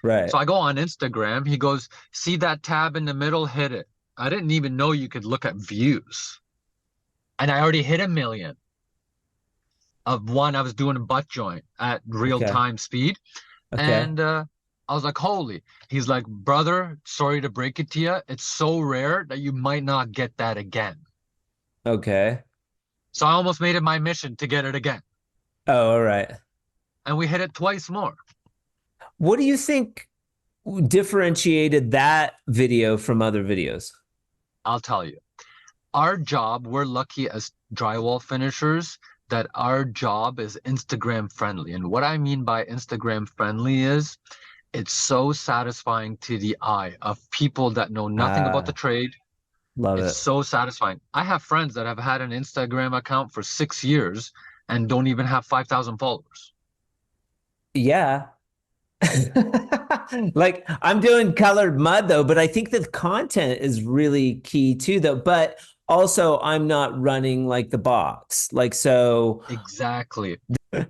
Right. So I go on Instagram. He goes, "See that tab in the middle? Hit it." I didn't even know you could look at views. And I already hit a million of one. I was doing a butt joint at real Okay. time speed. Okay. And I was like, holy. He's like, brother, sorry to break it to you. It's so rare that you might not get that again. Okay. So I almost made it my mission to get it again. Oh, all right. And we hit it twice more. What do you think differentiated that video from other videos? I'll tell you. Our job, we're lucky as drywall finishers that our job is Instagram friendly. And what I mean by Instagram friendly is it's so satisfying to the eye of people that know nothing about the Ah, trade. love It's it. so satisfying. I have friends that have had an Instagram account for 6 years and don't even have 5,000 followers. Yeah. Like I'm doing colored mud though, but I think the content is really key too though. But also I'm not running like the box. Like so Exactly.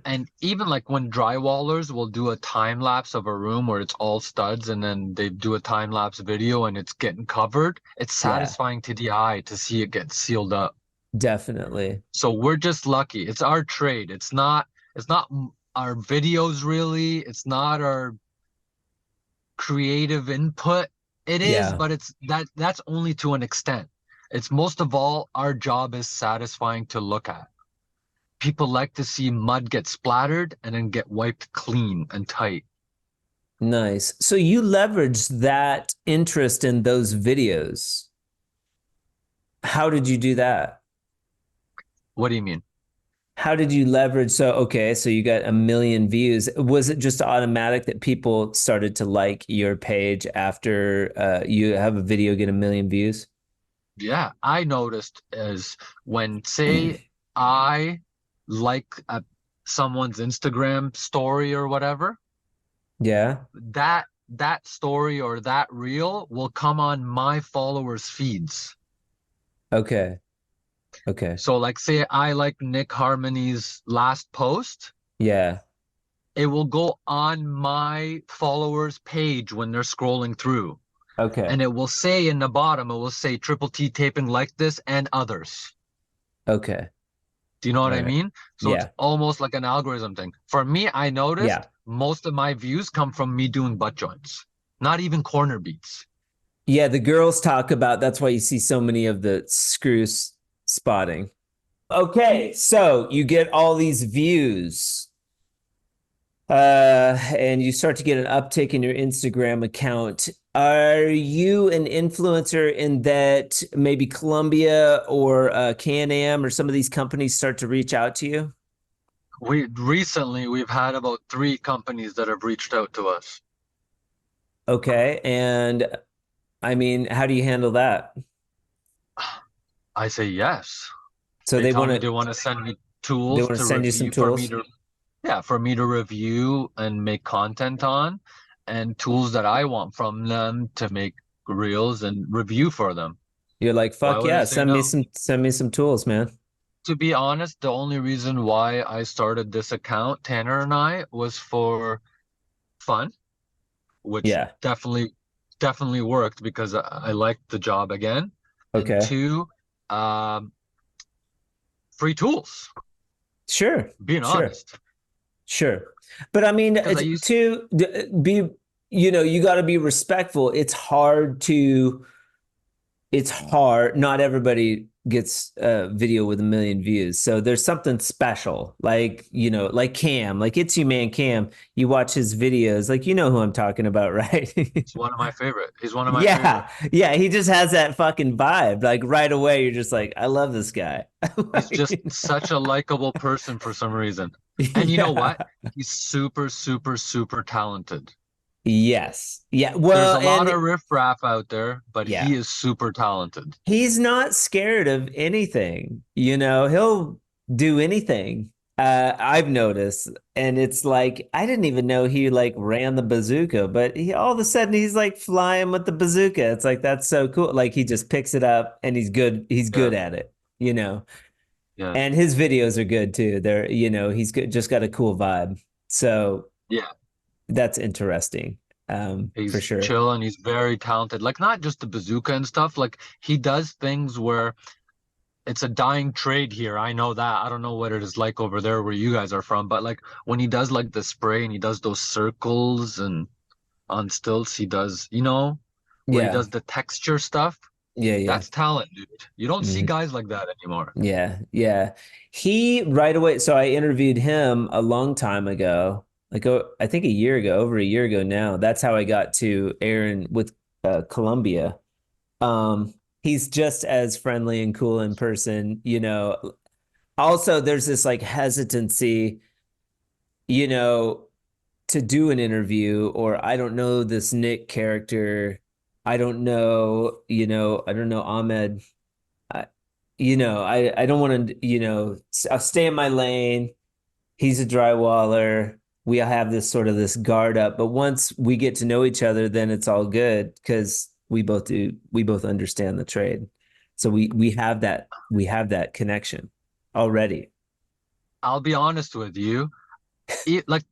And even like when drywallers will do a time lapse of a room where it's all studs and then they do a time lapse video and it's getting covered, it's yeah, satisfying to the eye to see it get sealed up. definitely. So we're just lucky. It's our trade. It's not our videos really. It's not our creative input. It is, Yeah. but that's only to an extent. It's most of all, our job is satisfying to look at. People like to see mud get splattered and then get wiped clean and tight. Nice. So you leveraged that interest in those videos. How did you do that? What do you mean? How did you leverage? So, okay, so you got 1 million views. Was it just automatic that people started to like your page after you have a video get 1 million views? Yeah, I noticed is when, say, I like someone's Instagram story or whatever, Yeah. that story or that reel will come on my followers' feeds. Okay. Okay. So like say I like Nick Harmony's last post, Yeah. it will go on my followers' page when they're scrolling through. Okay. And it will say in the bottom, it will say Triple T taping like this and others. Okay. Do you know what All I right. mean? So it's Yeah. almost like an algorithm thing. For me, I noticed Yeah. most of my views come from me doing butt joints, not even corner beats. Yeah. The girls talk about that's why you see so many of the screws spotting. Okay. So you get all these views. And you start to get an uptick in your Instagram account. Are you an influencer in that maybe Columbia or Can-Am or some of these companies start to reach out to you? We've had about 3 companies that have reached out to us. Okay. And I mean, how do you handle that? I say yes. So They they tell want me to they want to send me they tools want to to send you some review for me tools? to yeah, for me to review and make content on, and tools that I want from them to make reels and review for them. You're like, Why fuck would I yeah, say no? send me some tools, man. To be honest, the only reason why I started this account, Tanner and I, was for fun, which Yeah. definitely worked because I liked the job again. And Okay. two, um, free tools, Sure. being Sure. honest. Sure. But I mean, Because I it's used to be, you got to be respectful. It's hard. Not everybody gets a video with 1 million views. So there's something special, like, like Cam, like it's you man Cam. You watch his videos, like, you know who I'm talking about, right? he's one of my favorite. He's one of my favorite. Yeah. Yeah. He just has that fucking vibe. Like right away, you're just like, I love this guy. He's just Like, such a likable person for some reason. And you know what? yeah. He's super, super, super talented. Yes. Yeah. There's Well, a lot and of riffraff out there, but he yeah. is super talented. He's not scared of anything. He'll do anything. I've noticed, and it's like I didn't even know he like ran the bazooka, but he all of a sudden he's like flying with the bazooka. It's like that's so cool. Like he just picks it up and he's good. He's Yeah, good at it. yeah, And his videos are good too. He's good, just got a cool vibe. So yeah. that's interesting, for He's sure. chill and he's very talented. Like not just the bazooka and stuff. Like he does things where it's a dying trade here. I know that. I don't know what it is like over there where you guys are from, but like when he does like the spray and he does those circles and on stilts, he does, where he Yeah. does the texture stuff. Yeah. Yeah. That's talent, dude. You don't see Mhm. guys like that anymore. Yeah, yeah. He right away. So I interviewed him a long time ago, like I think a year ago, over a year ago now. That's how I got to Aaron with Columbia. He's just as friendly and cool in person. Also, there's this like hesitancy, you know, to do an interview, or I don't know this Nick character. I don't know Ahmed. I don't want to, I'll stay in my lane. He's a drywaller. We have this guard up, but once we get to know each other, then it's all good because we both understand the trade. So we have that connection already. I'll be honest with you. Like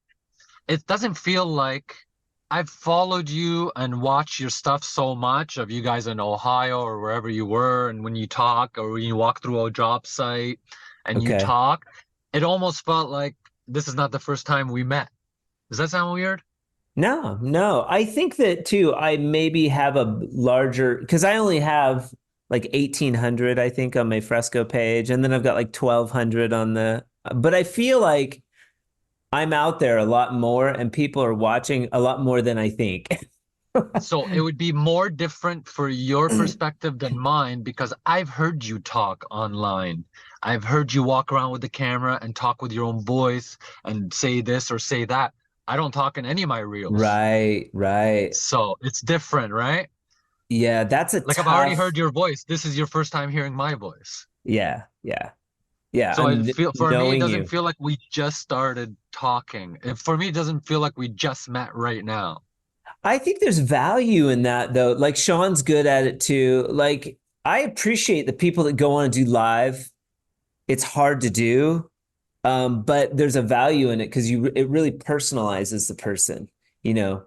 it doesn't feel like I've followed you and watched your stuff so much of you guys in Ohio or wherever you were, and when you talk or when you walk through a job site and you Okay. talk, it almost felt like this is not the first time we met. Does that sound weird? No, no. I think that too, I maybe have a larger, because I only have like 1,800, I think, on my fresco page. And then I've got like 1,200 on but I feel like I'm out there a lot more and people are watching a lot more than I think. So it would be more different for your perspective than mine because I've heard you talk online. I've heard you walk around with the camera and talk with your own voice and say this or say that. I don't talk in any of my reels. Right, right. So it's different, right? Yeah, that's a Like I've already tough. heard your voice. This is your first time hearing my voice. Yeah, yeah, yeah. So I feel for me, it Knowing doesn't you. feel like we just started talking. For me, it doesn't feel like we just met right now. I think there's value in that though. Like Sean's good at it too. Like I appreciate the people that go on and do live. It's hard to do, but there's a value in it because it really personalizes the person, you know,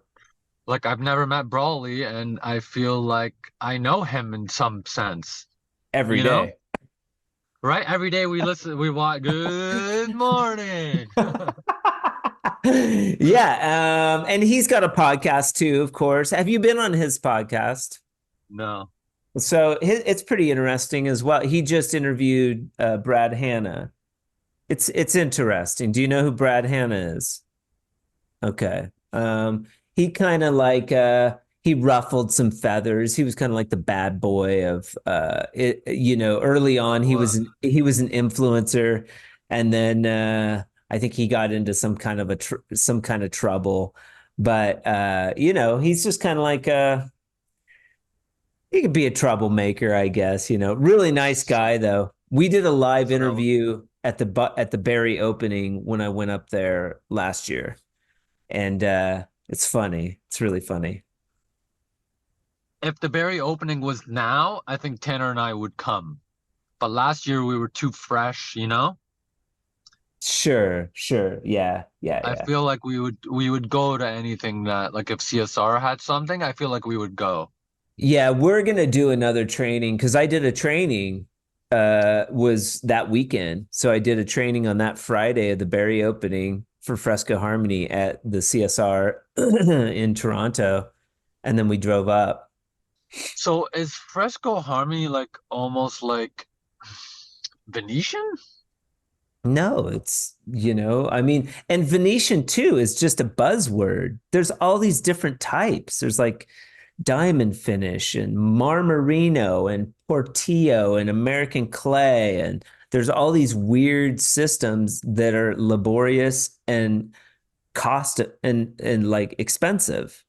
Like I've never met Brawley, and I feel like I know him in some sense, every you know? day. Right? Every day we listen, we watch Good Morning. Yeah, and he's got a podcast too, of course. Have you been on his podcast? No. So it's pretty interesting as well. He just interviewed Brad Hanna. It's interesting. Do you know who Brad Hanna is? Okay. He kind of like he ruffled some feathers. He was kind of like the bad boy of early on What? he was an influencer, and then I think he got into some kind of some kind of trouble. But he's just kind of like he could be a troublemaker, I guess, Really nice guy though. We did a live So interview at the Barry opening when I went up there last year. And it's funny. It's really funny. if the Barry opening was now, I think Tanner and I would come. But last year we were too fresh, you know? Sure, sure. Yeah, yeah, I yeah. feel like we would go to anything that like if CSR had something, I feel like we would go. Yeah, we're gonna do another training because I did a training was that weekend. So I did a training on that Friday of the Barry opening for Fresco Harmony at the CSR in Toronto. And then we drove up. So is Fresco Harmony like almost like Venetian? No, I mean, and Venetian too is just a buzzword. There's all these different types. There's like diamond finish and marmarino and portillo and American clay. And there's all these weird systems that are laborious and cost and like expensive.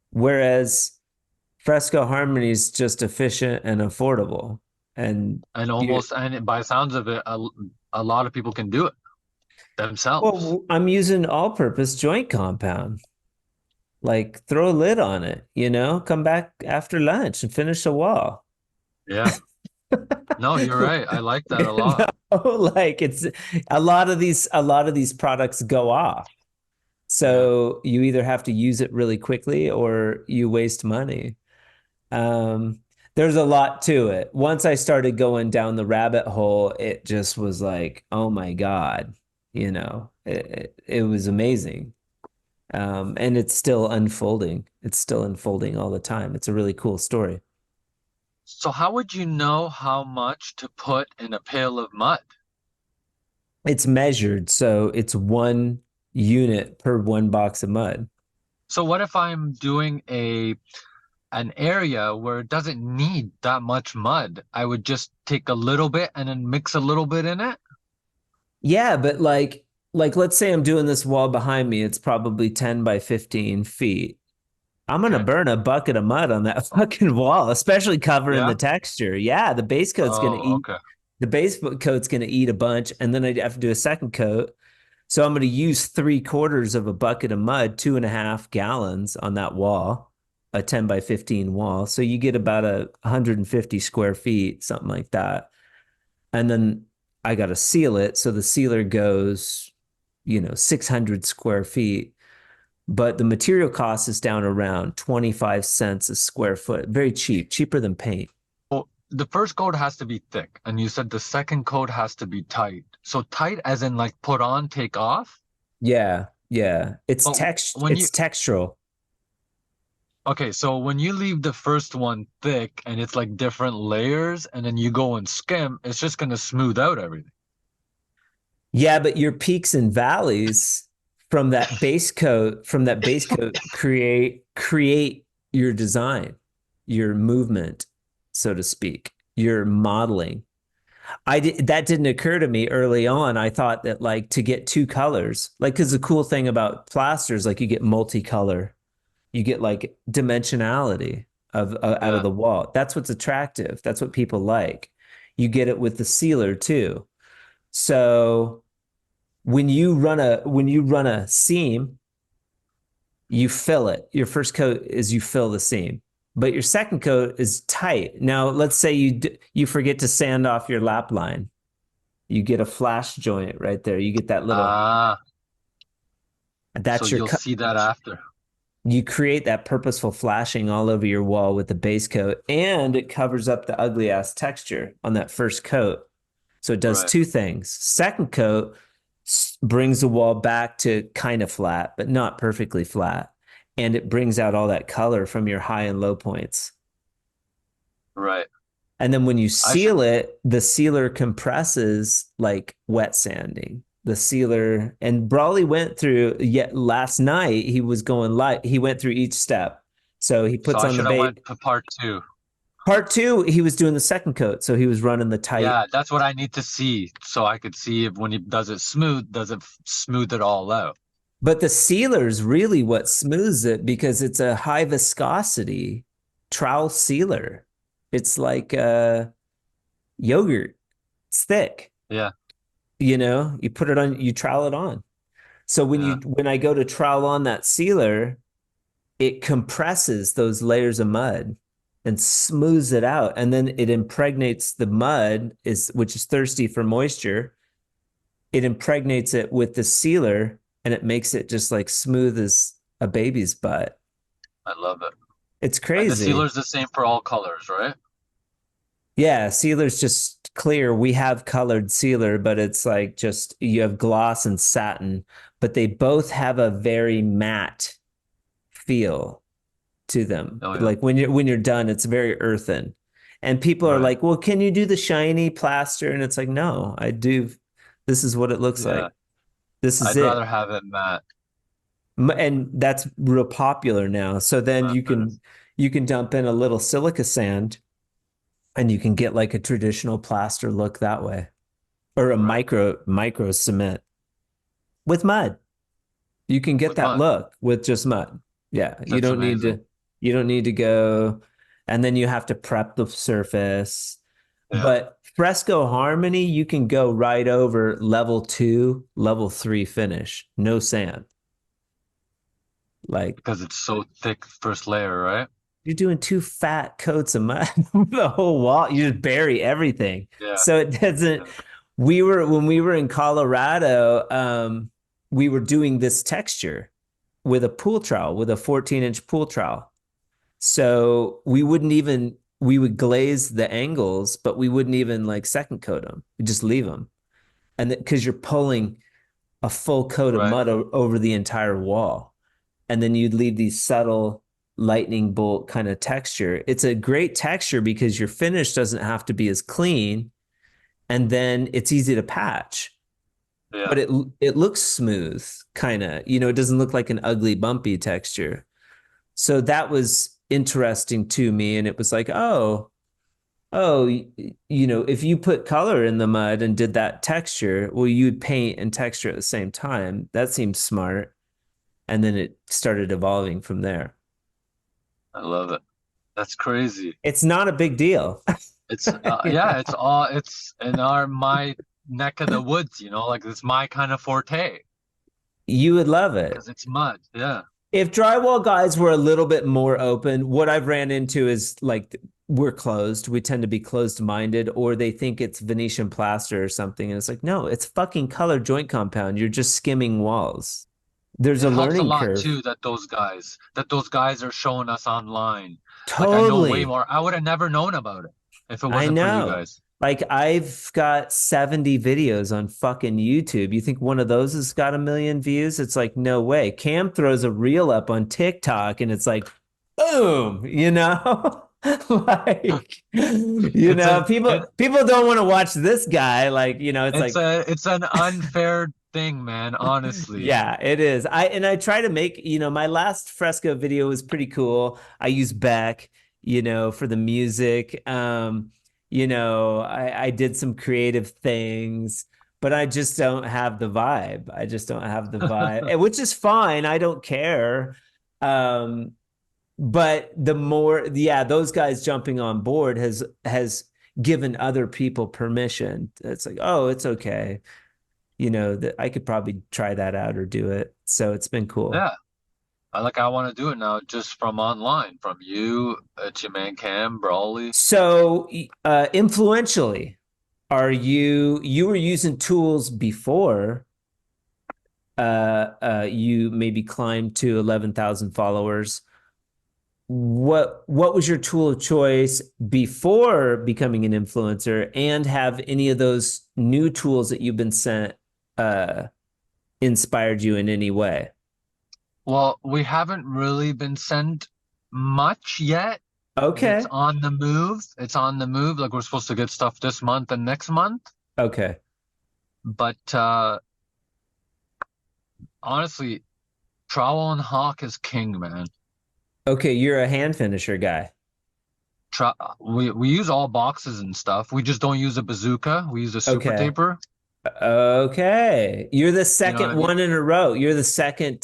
Whereas Fresco Harmony is just efficient and affordable. And And you, almost, and by the sounds of it, a lot of people can do it themselves. well, I'm using all-purpose joint compound. Like throw a lid on it, come back after lunch and finish the wall. Yeah. No, you're right. I like that a lot. Like it's a lot of these products go off. Yeah. So you either have to use it really quickly or you waste money. Um, there's a lot to it. Once I started going down the rabbit hole, it just was like, oh my God, it was amazing. And it's still unfolding. It's still unfolding all the time. It's a really cool story. So how would you know how much to put in a pail of mud? It's measured, so it's 1 unit per 1 box of mud. So what if I'm doing an area where it doesn't need that much mud? I would just take a little bit and then mix a little bit in it. Yeah, but like let's say I'm doing this wall behind me, it's probably 10 by 15 feet. I'm gonna Okay. burn a bucket of mud on that fucking wall, especially covering the Yeah. texture. Yeah, Oh, okay. the base coat's gonna eat a bunch, and then I'd have to do a second coat. So I'm gonna use 3/4 of a bucket of mud, 2.5 gallons on that wall, a 10 by 15 wall. So you get about 150 square feet, something like that. And then I got to seal it. So the sealer goes, 600 square feet. But the material cost is down around 25 cents a square foot. Very cheap, cheaper than paint. Well, the first coat has to be thick, and you said the second coat has to be tight. So tight as in like put on, take off? Yeah. Yeah. But when you It's textural. okay, so when you leave the first one thick and it's like different layers, and then you go and skim, it's just gonna smooth out everything. Yeah, but your peaks and valleys from that base coat create your design, your movement, so to speak, your modeling. That didn't occur to me early on. I thought that like to get two colors, like because the cool thing about plasters, like you get multicolor, you get like dimensionality of out of Yeah. the wall. That's what's attractive. That's what people like. You get it with the sealer too. So when you run a seam, you fill it. Your first coat is you fill the seam, but your second coat is tight. Now, let's say you forget to sand off your lap line. You get a flash joint right there. You get that little Ah, so that's your you'll see that after. you create that purposeful flashing all over your wall with the base coat, and it covers up the ugly ass texture on that first coat. So it does Right. two things. Second coat brings the wall back to kind of flat, but not perfectly flat. And it brings out all that color from your high and low points. Right. And then when you I should seal it, the sealer compresses like wet sanding. The sealer, and Brawley went through yet last night, he was going light. He went through each step. So he so puts I on the should have bait. went to part two. Part two, he was doing the second coat. So he was running the tight. Yeah, that's what I need to see so I could see if when he does it smooth, does it smooth it all out? But the sealer's really what smooths it because it's a high viscosity trowel sealer. It's like yogurt. It's thick. Yeah, You put it on, you trowel it on. So yeah, when I go to trowel on that sealer, it compresses those layers of mud and smooths it out. And then it impregnates the mud which is thirsty for moisture. It impregnates it with the sealer and it makes it just like smooth as a baby's butt. I love it. It's And the crazy. sealer's the same for all colors, right? Yeah, sealer's just clear. We have colored sealer, but it's like just you have gloss and satin, but they both have a very matte feel to them. Oh yeah, Like when you're done, it's very earthen. And people are right. like, "Well, can you do the shiny plaster?" And it's like, "No, I do. This is what it looks Yeah, like. This is I'd rather it." have it matte. And that's real popular now. So then It is. you can dump in a little silica sand and you can get like a traditional plaster look that way, or a Right. micro cement with mud. You can get With that mud. look with just mud. Yeah, That's amazing. you don't need to go, and then you have to prep the surface. Yeah, But fresco harmony, you can go right over level 2, level 3 finish, no sand. Like because it's so thick first layer, right? you're doing two fat coats of mud the whole wall. You just bury everything. Yeah, So it doesn't. yeah. When we were in Colorado, we were doing this texture with a pool trowel, with a 14-inch pool trowel. So we would glaze the angles, but we wouldn't even like second coat them. We just leave them. And because you're pulling a full coat of Right. mud over the entire wall. And then you'd leave these subtle lightning bolt kind of texture. It's a great texture because your finish doesn't have to be as clean, and then it's easy to patch. Yeah. But it looks smooth, kind of. It doesn't look like an ugly, bumpy texture. So that was interesting to me, and it was like, oh, if you put color in the mud and did that texture, well, you'd paint and texture at the same time. That seems smart. And then it started evolving from there. I love it. That's crazy. It's not a big deal. It's yeah, it's in our my neck of the woods, like it's my kind of forte You would love it. because it's mud. Yeah. If drywall guys were a little bit more open, what I've ran into is like we're closed. We tend to be closed minded, or they think it's Venetian plaster or something. And it's like, no, it's fucking color joint compound. You're just skimming walls. There's It a helps a learning lot curve. too that those guys are showing us online. Like I know way Totally. more. I would have never known about it if it I wasn't for you know. guys. Like I've got 70 videos on fucking YouTube. You think one of those has got a million views? It's like, no way. Cam throws a reel up on TikTok and it's like, boom, you know? Like, you It's know, an it, people don't want to watch this guy. Like, you know, it's like, it's an unfair thing, man, honestly. yeah, it is. I try to make, you know, my last fresco video was pretty cool. I use Beck, you know, for the music. You know, I did some creative things, but I just don't have the vibe. I just don't have the vibe, which is fine. I don't care. Um, but the more, yeah, those guys jumping on board has given other people permission. It's like, oh, it's okay, you know, that I could probably try that out or do it. So it's been cool. Yeah. I want to do it now just from online, from you, to man Cam, Brawley. So influentially, you were using tools before you maybe climbed to 11,000 followers. What was your tool of choice before becoming an influencer, and have any of those new tools that you've been sent uh inspired you in any way? Well, we haven't really been sent much yet. It's Okay. on the move. It's on the move. Like we're supposed to get stuff this month and next month. Okay. But honestly, trowel and hawk is king, man. Okay, you're a hand finisher guy. We use all boxes and stuff. We just don't use a bazooka. We use a super Okay. taper. Okay. You're the You know what second I mean? one in a row. You're the second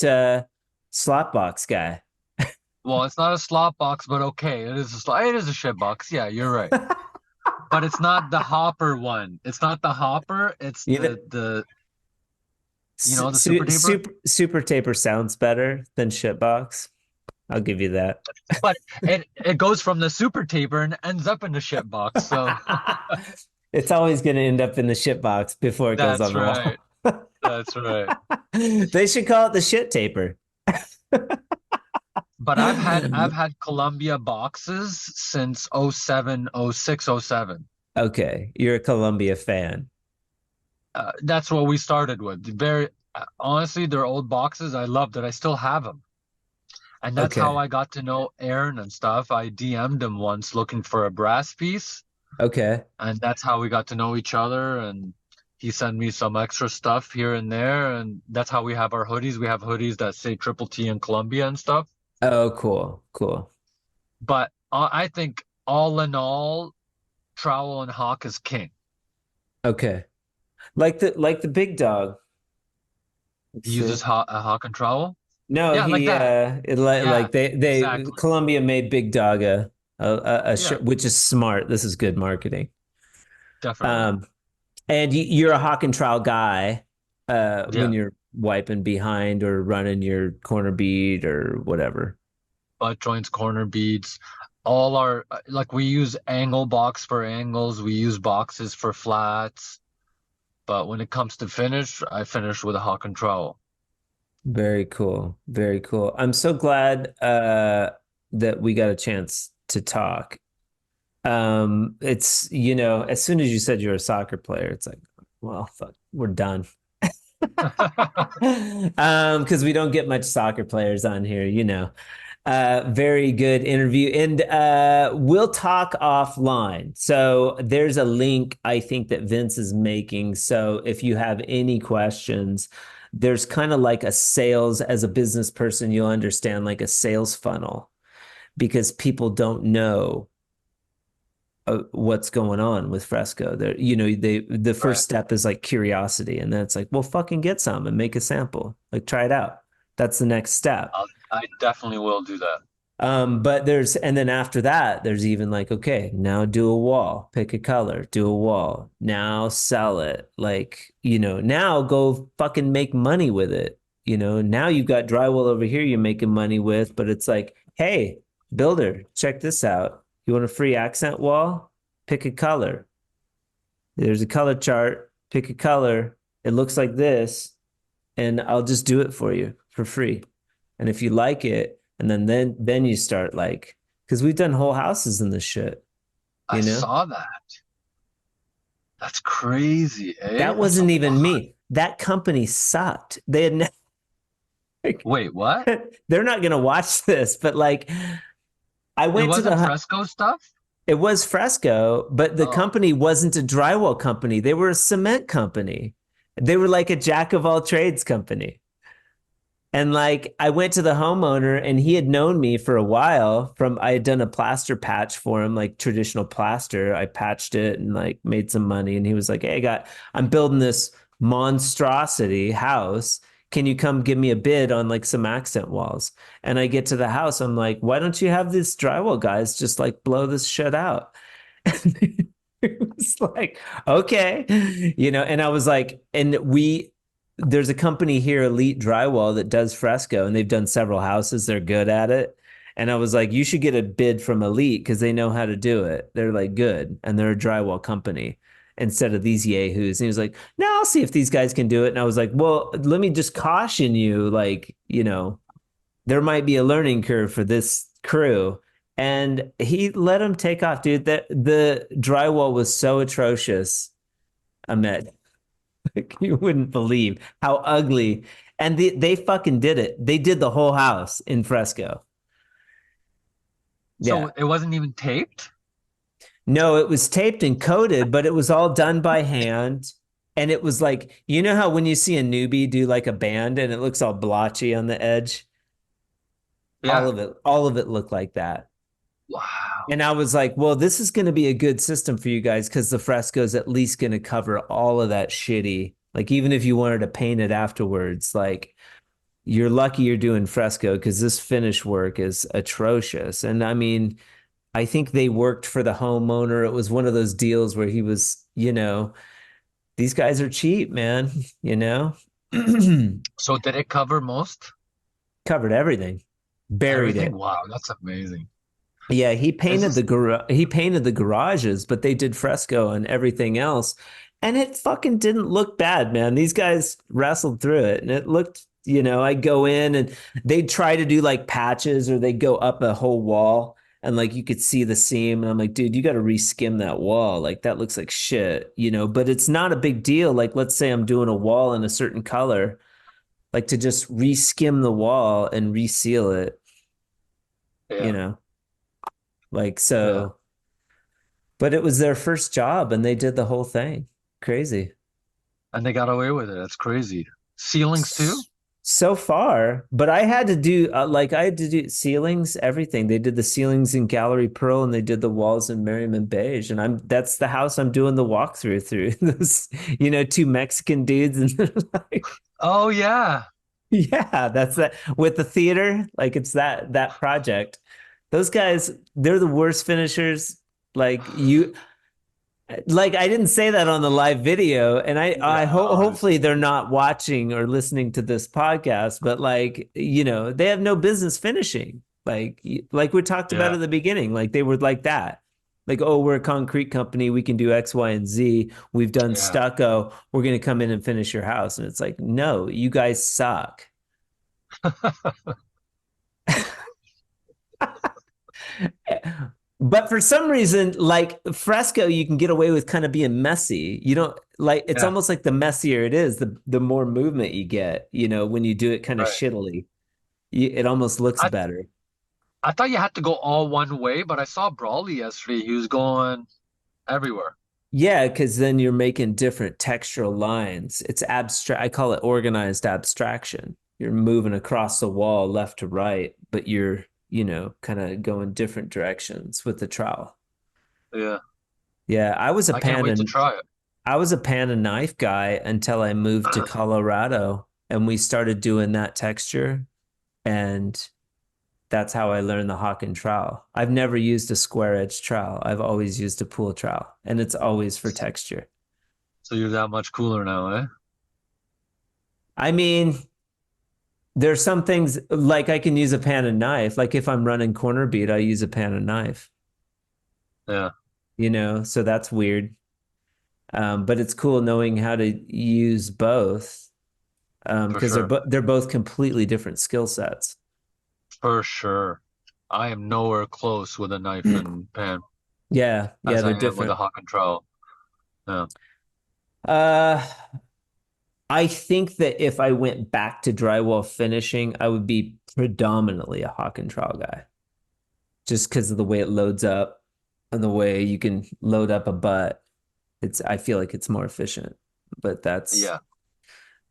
slot box guy. Well, it's not a slot box, but okay, it is a shit box. Yeah, you're right. But it's not the hopper one. It's not the hopper. It's You know, the the super taper. super taper sounds better than shitbox. I'll give you that. But it goes from the super taper and ends up in the shit box. So It's always going to end up in the shitbox before it goes that's on the right. wall. That's right. They should call it the shit taper. But I've had Columbia boxes since '07, '06, '07. Okay, you're a Columbia fan. That's what we started with. Very honestly, they're old boxes. I love that. I still have them. And that's how Okay. I got to know Aaron and stuff. I DM'd him once looking for a brass piece, Okay. and that's how we got to know each other. And he sent me some extra stuff here and there, and that's how we have our hoodies. We have hoodies that say Triple T and Columbia and stuff. Oh, cool. Cool. But I think all in all, Trowel and Hawk is king. Okay. Like the big dog. He It's uses a Hawk and Trowel. no, Yeah, like he that. Yeah, like they exactly. Columbia made Big Dog a Yeah, shirt, which is smart. This is good marketing. definitely. Um, and you're a Hawk and Trowel guy when Yeah. you're wiping behind or running your corner bead or whatever. Butt joints, corner beads, all our like we use angle box for angles, we use boxes for flats. But when it comes to finish, I finish with a Hawk and Trowel. Very cool. Very cool. I'm so glad that we got a chance to talk. It's, you know, as soon as you said you're a soccer player, it's like, well, fuck, we're done. Because we don't get much soccer players on here, you know. Very good interview. And we'll talk offline. So there's a link I think that Vince is making. So if you have any questions, there's kind of like a sales, as a business person, you'll understand like a sales funnel, because people don't know what's going on with fresco. They're, you know, the Right. first step is like curiosity, and then it's like, well, fucking get some and make a sample, like try it out. That's the next step. I definitely will do that. But there's, and then after that, there's even like, okay, now do a wall, pick a color, do a wall, now sell it. Like, you know, now go fucking make money with it. You know, now you've got drywall over here you're making money with, but it's like, hey, builder, check this out. You want a free accent wall? Pick a color. There's a color chart, pick a color. It looks like this, and I'll just do it for you for free. And if you like it, and then you start like, because we've done whole houses in this shit, I you know? saw that. That's crazy, eh? That That's a wasn't even lot. me. That company sucked. They had like, Wait, what? they're not gonna watch this, but like I It went to wasn't the fresco stuff? it was Fresco, but the Oh, company wasn't a drywall company. They were a cement company. They were like a jack of all trades company. And like I went to the homeowner and he had known me for a while from I had done a plaster patch for him, like traditional plaster. I patched it and like made some money. And he was like, hey, I'm building this monstrosity house. Can you come give me a bid on like some accent walls? And I get to the house. I'm like, why don't you have these drywall guys just like blow this shit out? It was like, okay, and I was like, there's a company here, Elite Drywall, that does fresco, and they've done several houses. They're good at it. And I was like, you should get a bid from Elite because they know how to do it. They're like good, and they're a drywall company instead of these yahoos. And he was like, no, I'll see if these guys can do it. And I was like, well, let me just caution you, like, there might be a learning curve for this crew. And he let him take off, dude. The drywall was so atrocious, Ahmed. Like, you wouldn't believe how ugly. And they fucking did it. They did the whole house in fresco. so Yeah. it wasn't even taped? No, it was taped and coated, but it was all done by hand. And it was like, you know how when you see a newbie do like a band and it looks all blotchy on the edge? Yeah. All of it looked like that. Wow. And I was like, well, this is going to be a good system for you guys because the fresco is at least going to cover all of that shitty. Like, even if you wanted to paint it afterwards, like, you're lucky you're doing fresco because this finish work is atrocious. And I mean, I think they worked for the homeowner. It was one of those deals where he was, these guys are cheap, man, you know? So did it cover most? Covered everything, buried Everything? it. Wow, that's amazing. Yeah, This is he painted the garages, but they did fresco and everything else. And it fucking didn't look bad, man. These guys wrestled through it and it looked, I go in and they'd try to do like patches or they'd go up a whole wall and like you could see the seam. And I'm like, dude, you got to reskim that wall. Like that looks like shit, but it's not a big deal. Like, let's say I'm doing a wall in a certain color, like to just reskim the wall and reseal it, you yeah, know, like yeah. so. But it was their first job and they did the whole thing. Crazy. And they got away with it. That's crazy. Ceilings too? So far, but I had to do I had to do ceilings, everything. They did the ceilings in Gallery Pearl and they did the walls in Merriman Beige. And that's the house I'm doing the walkthrough through. Those, two Mexican dudes and they're like, Oh yeah. yeah, that's that with the theater. Like it's that project. Those guys, they're the worst finishers. Like you like I didn't say that on the live video, and I Yeah, hopefully obviously. they're not watching or listening to this podcast, but like they have no business finishing. Like we talked about Yeah, at the beginning, like they were like that. Like, oh, we're a concrete company, we can do X, Y, and Z. We've done yeah. stucco. We're gonna come in and finish your house, and it's like, no, you guys suck. But for some reason, like fresco, you can get away with kind of being messy. You don't like it's Yeah, almost like the messier it is, the more movement you get, when you do it kind of right. shittily. It almost looks I better. I thought you had to go all one way, but I saw Brawley yesterday. He was going everywhere. Yeah, because then you're making different textural lines. It's abstract. I call it organized abstraction. You're moving across the wall left to right, but you're, kind of going different directions with the trowel. Yeah. Yeah, I can't wait to try it. I was a pan and knife guy until I moved to Colorado and we started doing that texture. And that's how I learned the hawk and trowel. I've never used a square edge trowel. I've always used a pool trowel, and it's always for texture. So you're that much cooler now, eh? I mean, there's some things like I can use a pan and knife. Like if I'm running corner beat, I use a pan and knife, Yeah, so that's weird. But it's cool knowing how to use both for because sure. they're both completely different skill sets. For sure. I am nowhere close with a knife and pan Yeah, as they're I am with a different. hawk and trowel. Yeah. Uh, I think that if I went back to drywall finishing, I would be predominantly a hawk and trowel guy, just because of the way it loads up and the way you can load up a butt. I feel like it's more efficient, but Yeah,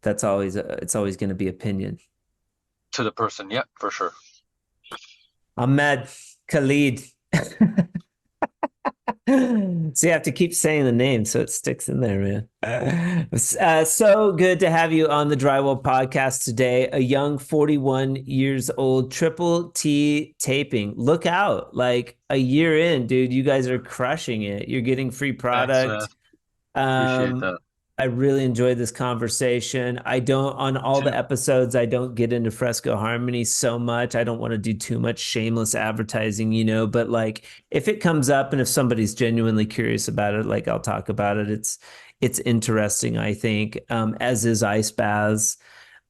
that's always it's always going to be opinion. to the person. Yeah, for sure. Ahmed, Khalid. So you have to keep saying the name so it sticks in there, man. So good to have you on the Drywall Podcast today. A young 41 years old Triple T taping. Look out, like a year in, dude. You guys are crushing it. You're getting free Thanks, man. product. Appreciate Um, that. I really enjoyed this conversation. On Me all the too. episodes, I don't get into Fresco Harmony so much. I don't want to do too much shameless advertising, but like if it comes up and if somebody's genuinely curious about it, like I'll talk about it. It's interesting, I think, as is ice baths,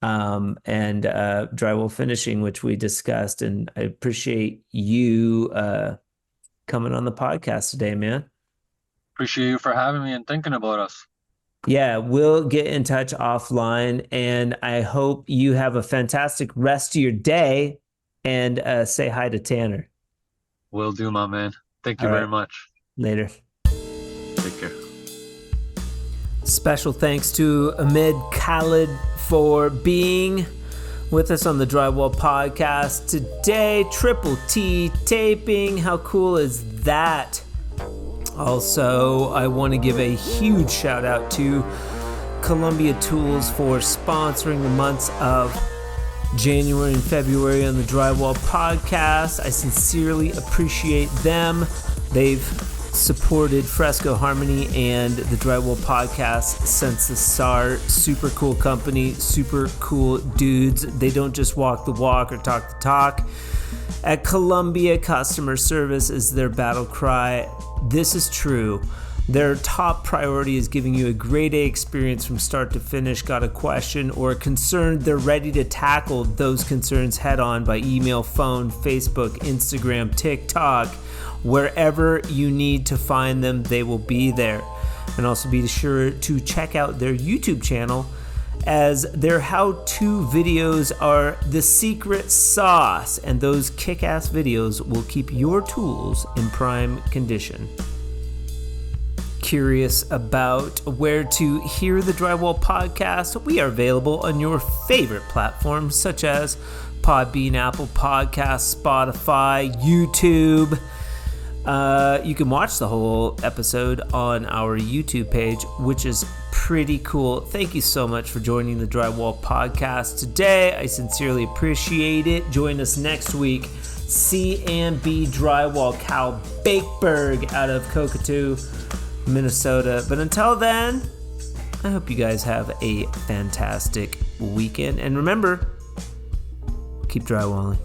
and drywall finishing, which we discussed. And I appreciate you coming on the podcast today, man. Appreciate you for having me and thinking about us. Yeah, we'll get in touch offline, and I hope you have a fantastic rest of your day, and say hi to Tanner. Will do, my man. Thank you All very right. much. Later. Take care. Special thanks to Ahmed, Khalid for being with us on the Drywall Podcast today. Triple T taping. How cool is that? Also, I want to give a huge shout out to Columbia Tools for sponsoring the months of January and February on the Drywall Podcast. I sincerely appreciate them. They've supported Fresco Harmony and the Drywall Podcast since the start. Super cool company, super cool dudes. They don't just walk the walk or talk the talk. At Columbia, customer service is their battle cry. This is true. Their top priority is giving you a grade A experience from start to finish. Got a question or a concern? They're ready to tackle those concerns head on by email, phone, Facebook, Instagram, TikTok. Wherever you need to find them, they will be there. And also be sure to check out their YouTube channel, as their how-to videos are the secret sauce, and those kick-ass videos will keep your tools in prime condition. Curious about where to hear the Drywall Podcast? We are available on your favorite platforms such as Podbean, Apple Podcasts, Spotify, YouTube. You can watch the whole episode on our YouTube page, which is pretty cool. Thank you so much for joining the Drywall Podcast today. I sincerely appreciate it. Join us next week. C&B Drywall, Cal Bakeberg out of Cockatoo, Minnesota. But until then, I hope you guys have a fantastic weekend. And remember, keep drywalling.